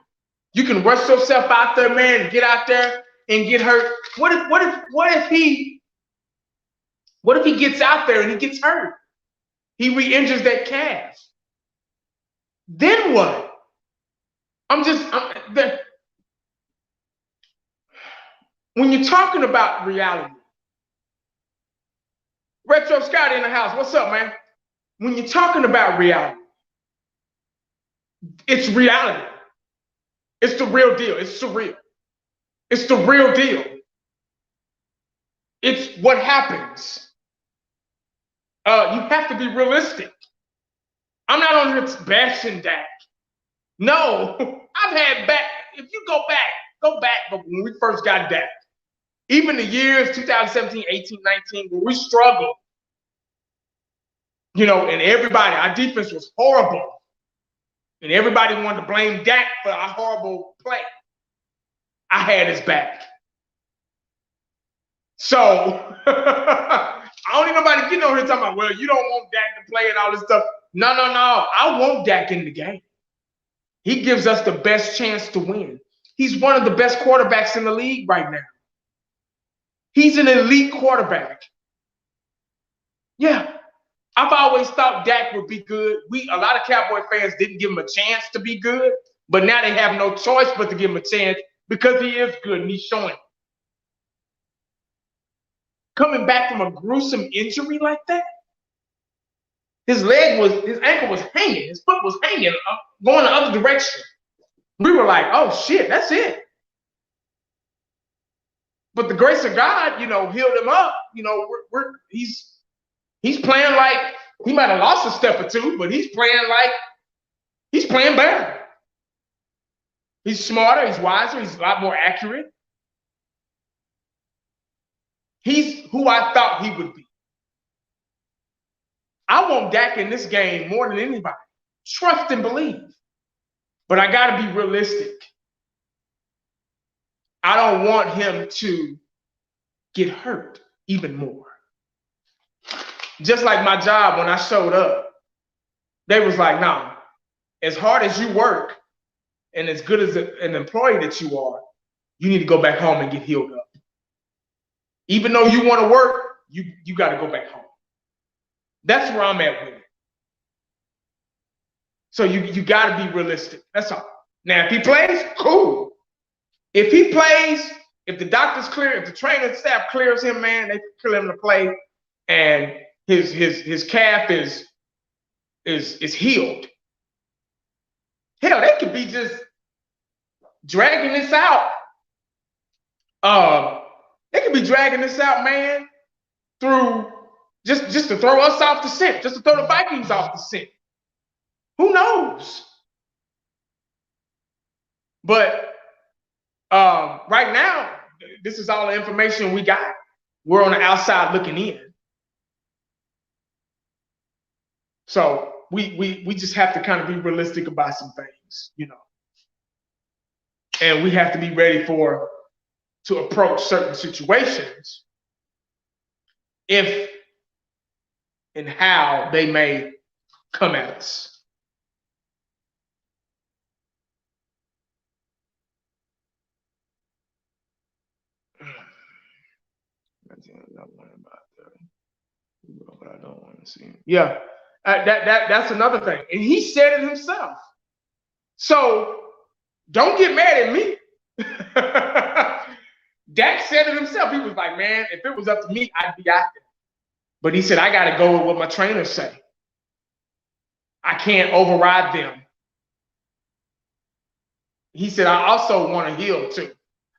You can rush yourself out there, man, and get out there and get hurt. What if he gets out there and he gets hurt? He re-injures that calf. Then what? When you're talking about reality, Retro Scott in the house, what's up, man? When you're talking about reality, it's reality. It's the real deal. It's surreal. It's the real deal. It's what happens. You have to be realistic. I'm not on here bashing Dak. No, I've had back. If you go back, but when we first got Dak, even the years 2017, 18, 19, when we struggled, and everybody, our defense was horrible. And everybody wanted to blame Dak for our horrible play. I had his back. So I don't need nobody getting on here talking about, well, you don't want Dak to play and all this stuff. No. I want Dak in the game. He gives us the best chance to win. He's one of the best quarterbacks in the league right now. He's an elite quarterback. Yeah. I've always thought Dak would be good. A lot of Cowboy fans didn't give him a chance to be good, but now they have no choice but to give him a chance because he is good and he's showing. Coming back from a gruesome injury like that, His ankle was hanging. His foot was hanging, going the other direction. We were like, oh shit, that's it. But the grace of God, healed him up. He's playing like he might have lost a step or two, but he's playing better. He's smarter, he's wiser, he's a lot more accurate. He's who I thought he would be. I want Dak in this game more than anybody. Trust and believe. But I got to be realistic. I don't want him to get hurt even more. Just like my job when I showed up, they was like, no, as hard as you work and as good as an employee that you are, you need to go back home and get healed up. Even though you want to work, you got to go back home. That's where I'm at with it. So you got to be realistic. That's all. Now, if he plays, cool. If he plays, if the doctor's clear, if the training staff clears him, man, they clear him to play, and his calf is healed. Hell, they could be just dragging this out. They could be dragging this out, man, through just to throw us off the scent, just to throw the Vikings off the scent. Who knows? But right now, this is all the information we got. We're on the outside looking in. So we just have to kind of be realistic about some things, And we have to be ready to approach certain situations if and how they may come at us. But I don't want to see him. Yeah, that's another thing. And he said it himself. So don't get mad at me. Dak said it himself. He was like, man, if it was up to me, I'd be out there. But he said, I got to go with what my trainers say. I can't override them. He said, I also want to heal too.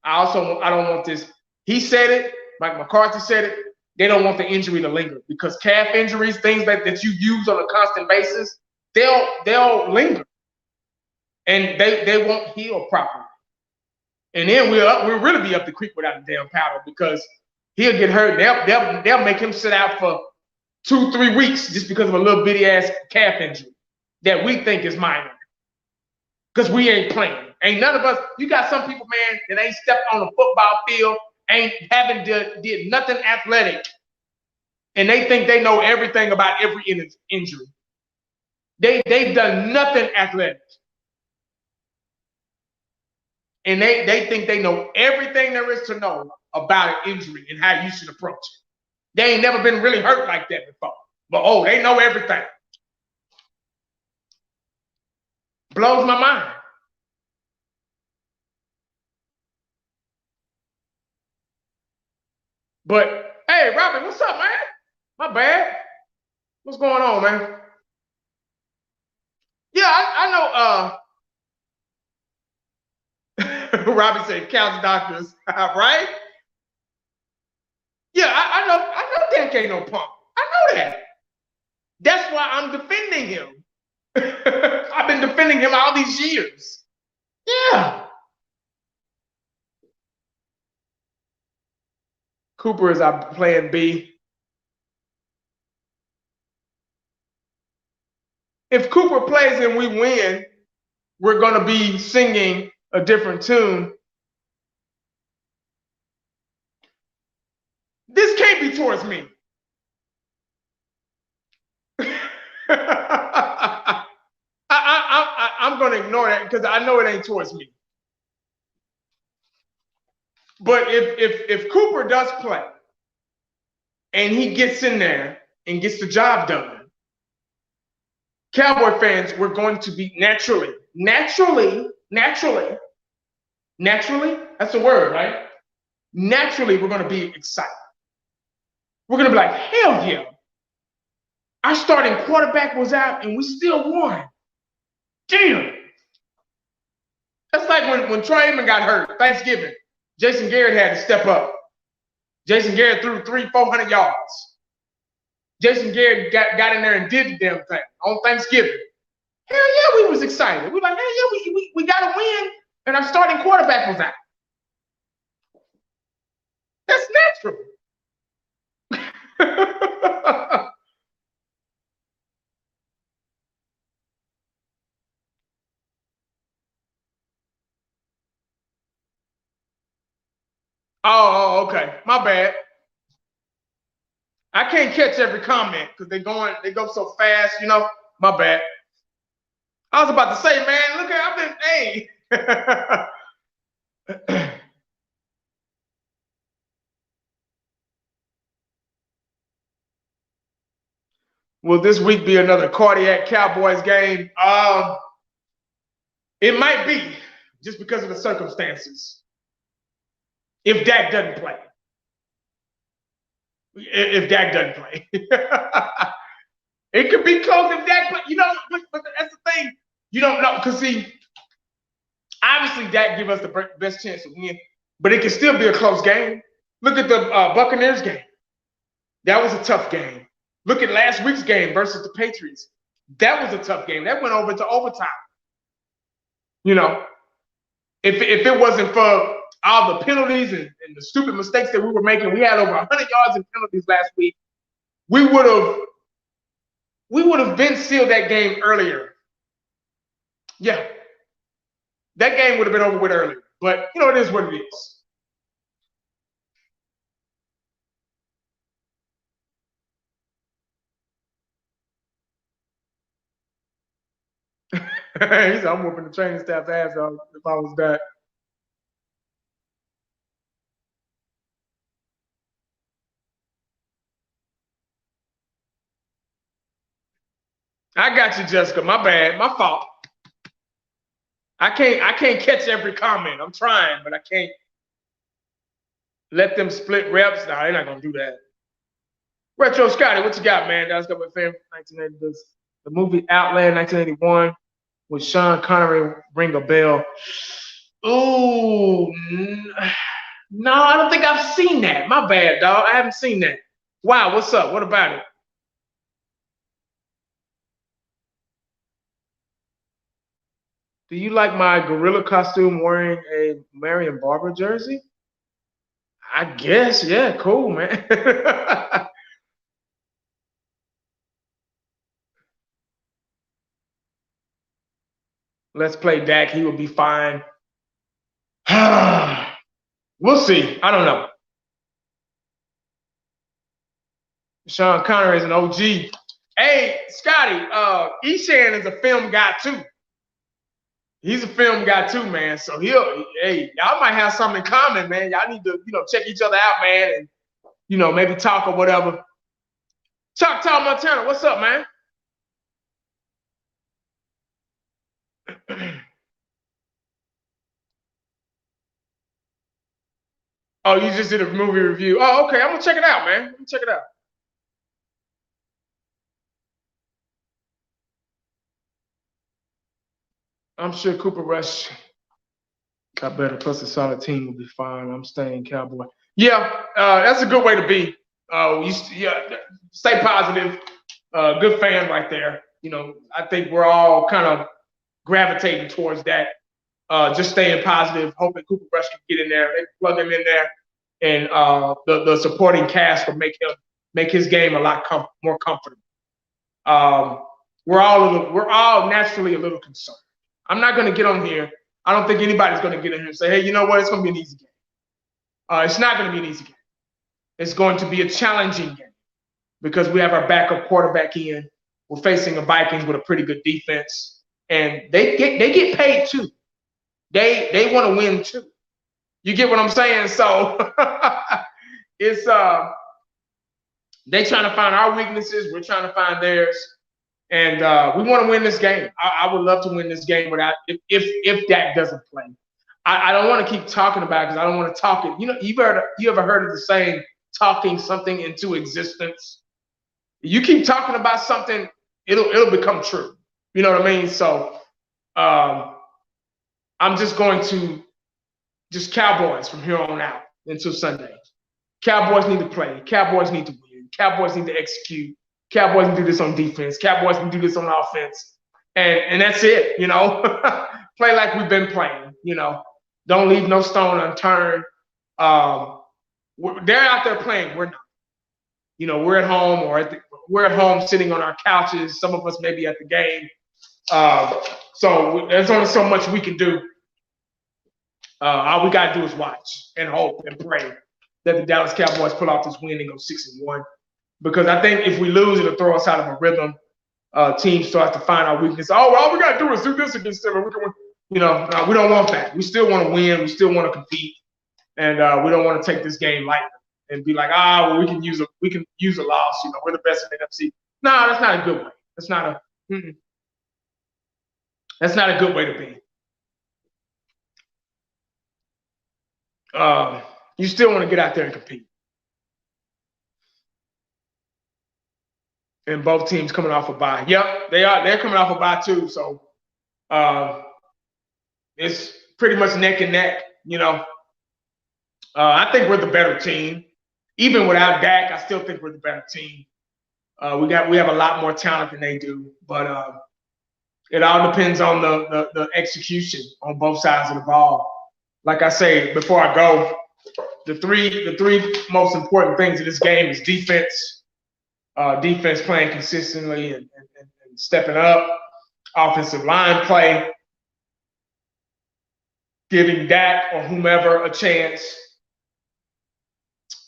I don't want this. He said it, Mike McCarthy said it, they don't want the injury to linger because calf injuries, things that you use on a constant basis, they'll linger. And they won't heal properly. And then we'll really be up the creek without a damn paddle because he'll get hurt. They'll make him sit out for 2-3 weeks just because of a little bitty ass calf injury that we think is minor. Because we ain't playing. Ain't none of us, you got some people, man, that ain't stepped on a football field, haven't did nothing athletic. And they think they know everything about every injury. They've done nothing athletic. And they think they know everything there is to know about an injury and how you should approach it. They ain't never been really hurt like that before. But they know everything. Blows my mind. But hey, Robin, what's up, man? My bad. What's going on, man? Yeah, I know. Robin said, "Counts doctors, right?" Yeah, I know. Dak ain't no punk. I know that. That's why I'm defending him. I've been defending him all these years. Yeah. Cooper is our plan B. If Cooper plays and we win, we're going to be singing a different tune. This can't be towards me. I'm going to ignore that because I know it ain't towards me. But if Cooper does play and he gets in there and gets the job done, Cowboy fans, we're going to be naturally, that's the word, right? Naturally, we're going to be excited. We're going to be like, hell yeah. Our starting quarterback was out, and we still won. Damn. That's like when Troy Aikman got hurt, Thanksgiving. Jason Garrett had to step up. Jason Garrett threw 300-400 yards. Jason Garrett got in there and did the damn thing on Thanksgiving. Hell yeah, we was excited. We were like, hell yeah, we got to win, and our starting quarterback was out. That's natural. Oh, okay. My bad. I can't catch every comment because they go so fast, you know. My bad. I was about to say, man, look at I've been hey. Will this week be another cardiac Cowboys game? It might be, just because of the circumstances. If Dak doesn't play. If Dak doesn't play. It could be close if Dak play. You know, but that's the thing. You don't know. Because, see, obviously Dak give us the best chance to win. But it can still be a close game. Look at the Buccaneers game. That was a tough game. Look at last week's game versus the Patriots. That was a tough game. That went over to overtime. You know, if it wasn't for all the penalties and the stupid mistakes that we were making, we had over 100 yards in penalties last week. We would have been sealed that game earlier. Yeah, that game would have been over with earlier. But you know, it is what it is. He said, I'm whooping the training staff ass if I was that. I got you, Jessica. My bad. My fault. I can't catch every comment. I'm trying, but I can't let them split reps. Nah, they're not gonna do that. Retro Scotty, what you got, man? That's got my favorite 1980. The movie Outland 1981 with Sean Connery ring a bell. Ooh, no, I don't think I've seen that. My bad, dog. I haven't seen that. Wow, what's up? What about it? Do you like my gorilla costume wearing a Marion Barber jersey? I guess, yeah, cool, man. Let's play Dak. He will be fine. We'll see. I don't know. Sean Connery is an OG. Hey, Scotty, Eshan is a film guy too. He's a film guy too, man. So hey, y'all might have something in common, man. Y'all need to, check each other out, man, and maybe talk or whatever. Choctaw, Montana, what's up, man? Oh, you just did a movie review. Oh, okay. I'm gonna check it out, man. Let me check it out. I'm sure Cooper Rush got better. Plus, a solid team will be fine. I'm staying Cowboy. Yeah, that's a good way to be. Stay positive. Good fan right there. I think we're all kind of gravitating towards that. Just staying positive, hoping Cooper Rush can get in there. They plug him in there, and the supporting cast will make his game a lot more comfortable. We're all naturally a little concerned. I'm not going to get on here. I don't think anybody's going to get in here and say, hey, you know what? It's going to be an easy game. It's not going to be an easy game. It's going to be a challenging game because we have our backup quarterback in. We're facing a Vikings with a pretty good defense, and they get paid too. They want to win too. You get what I'm saying? So it's they trying to find our weaknesses. We're trying to find theirs. And we want to win this game. I would love to win this game without if Dak doesn't play. I don't want to keep talking about it because I don't want to talk it. You ever heard of the saying talking something into existence? You keep talking about something, it'll become true. You know what I mean? So I'm just going to Cowboys from here on out until Sunday. Cowboys need to play. Cowboys need to win. Cowboys need to execute. Cowboys can do this on defense. Cowboys can do this on offense. And that's it, you know. Play like we've been playing, you know. Don't leave no stone unturned. They're out there playing. We're not. You know, we're at home we're at home sitting on our couches. Some of us may be at the game. So there's only so much we can do. All we got to do is watch and hope and pray that the Dallas Cowboys pull off this win and go 6-1. Because I think if we lose, it'll throw us out of a rhythm. Teams start to find our weakness. Oh, all we got to do is do this against them. We don't want that. We still want to win. We still want to compete. And we don't want to take this game lightly and be like, well, we can use a loss. You know, we're the best in the NFC. No, that's not a good way. That's not a good way to be. You still want to get out there and compete. And both teams coming off a bye. Yep, they are. They're coming off a bye too. So it's pretty much neck and neck. You know, I think we're the better team. Even without Dak, I still think we're the better team. We have a lot more talent than they do, but it all depends on the execution on both sides of the ball. Like I say before I go, the three most important things in this game is defense. Defense playing consistently and stepping up, offensive line play, giving Dak or whomever a chance,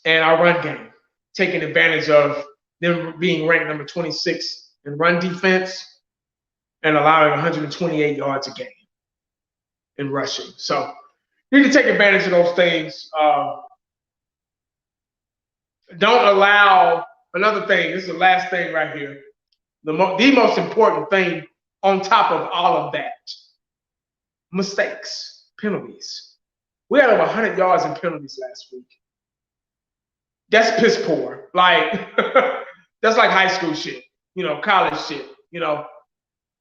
and our run game, taking advantage of them being ranked number 26 in run defense and allowing 128 yards a game in rushing. So you need to take advantage of those things. Don't allow. Another thing, this is the last thing right here. The most important thing on top of all of that, mistakes, penalties. We had over 100 yards in penalties last week. That's piss poor. Like, that's like high school shit, you know, college shit, you know.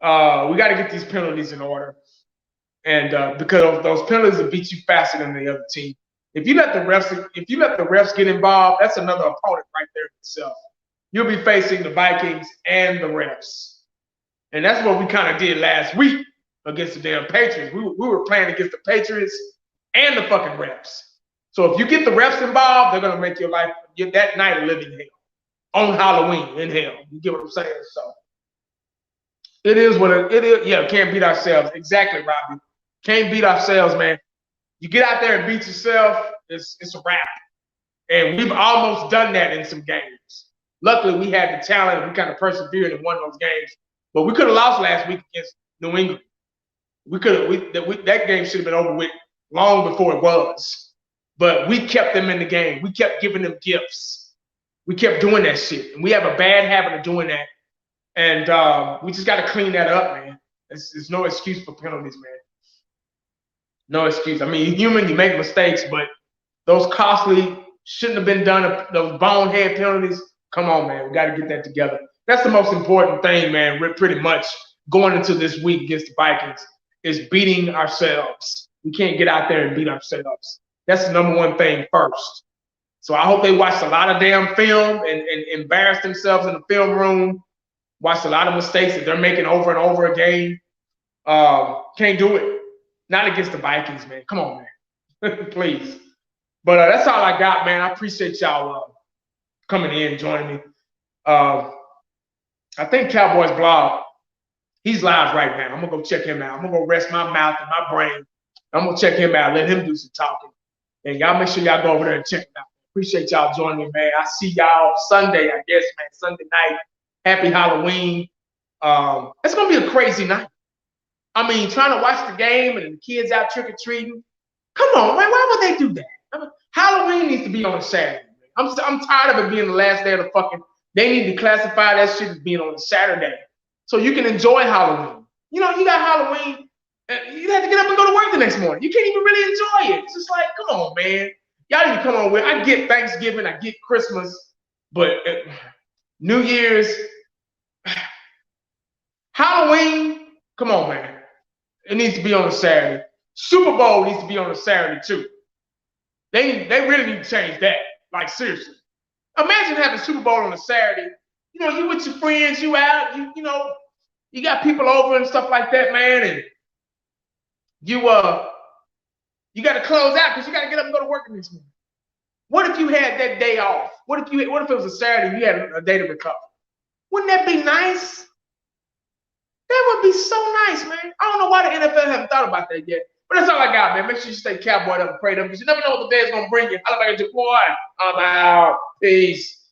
We got to get these penalties in order. And because those penalties will beat you faster than the other team. If you let the refs get involved, that's another opponent right there itself. You'll be facing the Vikings and the refs. And that's what we kind of did last week against the damn Patriots. We were playing against the Patriots and the fucking refs. So if you get the refs involved, they're gonna make your life that night live in hell. On Halloween in hell. You get what I'm saying? So it is what it is. Yeah, can't beat ourselves. Exactly, Robbie. Can't beat ourselves, man. You get out there and beat yourself, it's a wrap. And we've almost done that in some games. Luckily, we had the talent and we kind of persevered and won those games. But we could have lost last week against New England. That game should have been over with long before it was. But we kept them in the game. We kept giving them gifts. We kept doing that shit. And we have a bad habit of doing that. And we just got to clean that up, man. There's no excuse for penalties, man. No excuse. I mean, you're human, you make mistakes, but those costly shouldn't have been done. Those bonehead penalties, come on, man. We got to get that together. That's the most important thing, man. We're pretty much going into this week against the Vikings is beating ourselves. We can't get out there and beat ourselves. That's the number one thing first. So I hope they watched a lot of damn film and embarrassed themselves in the film room, watched a lot of mistakes that they're making over and over again. Can't do it. Not against the Vikings, man. Come on, man. Please. But that's all I got, man. I appreciate y'all coming in, joining me. I think Cowboys blog, he's live right now. I'm going to go check him out. I'm going to go rest my mouth and my brain. I'm going to check him out, let him do some talking. And y'all make sure y'all go over there and check him out. Appreciate y'all joining me, man. I see y'all Sunday, I guess, man. Sunday night. Happy Halloween. It's going to be a crazy night. I mean, trying to watch the game and the kids out trick-or-treating. Come on, man. Why would they do that? I mean, Halloween needs to be on a Saturday. Man. I'm tired of it being the last day of the fucking. They need to classify that shit as being on a Saturday so you can enjoy Halloween. You know, you got Halloween, and you have to get up and go to work the next morning. You can't even really enjoy it. It's just like, come on, man. Y'all need to come on with. I get Thanksgiving, I get Christmas, but New Year's, Halloween, come on, man. It needs to be on a Saturday. Super Bowl needs to be on a Saturday too. They really need to change that. Like seriously. Imagine having Super Bowl on a Saturday. You know, you with your friends, you out, you know, you got people over and stuff like that, man, and you got to close out because you got to get up and go to work the next morning. What if you had that day off? What if it was a Saturday and you had a day to recover? Wouldn't that be nice? That would be so nice, man. I don't know why the NFL haven't thought about that yet. But that's all I got, man. Make sure you stay cowboyed up and prayed up because you never know what the day's gonna bring you. I look like a boy. I'm out. Peace.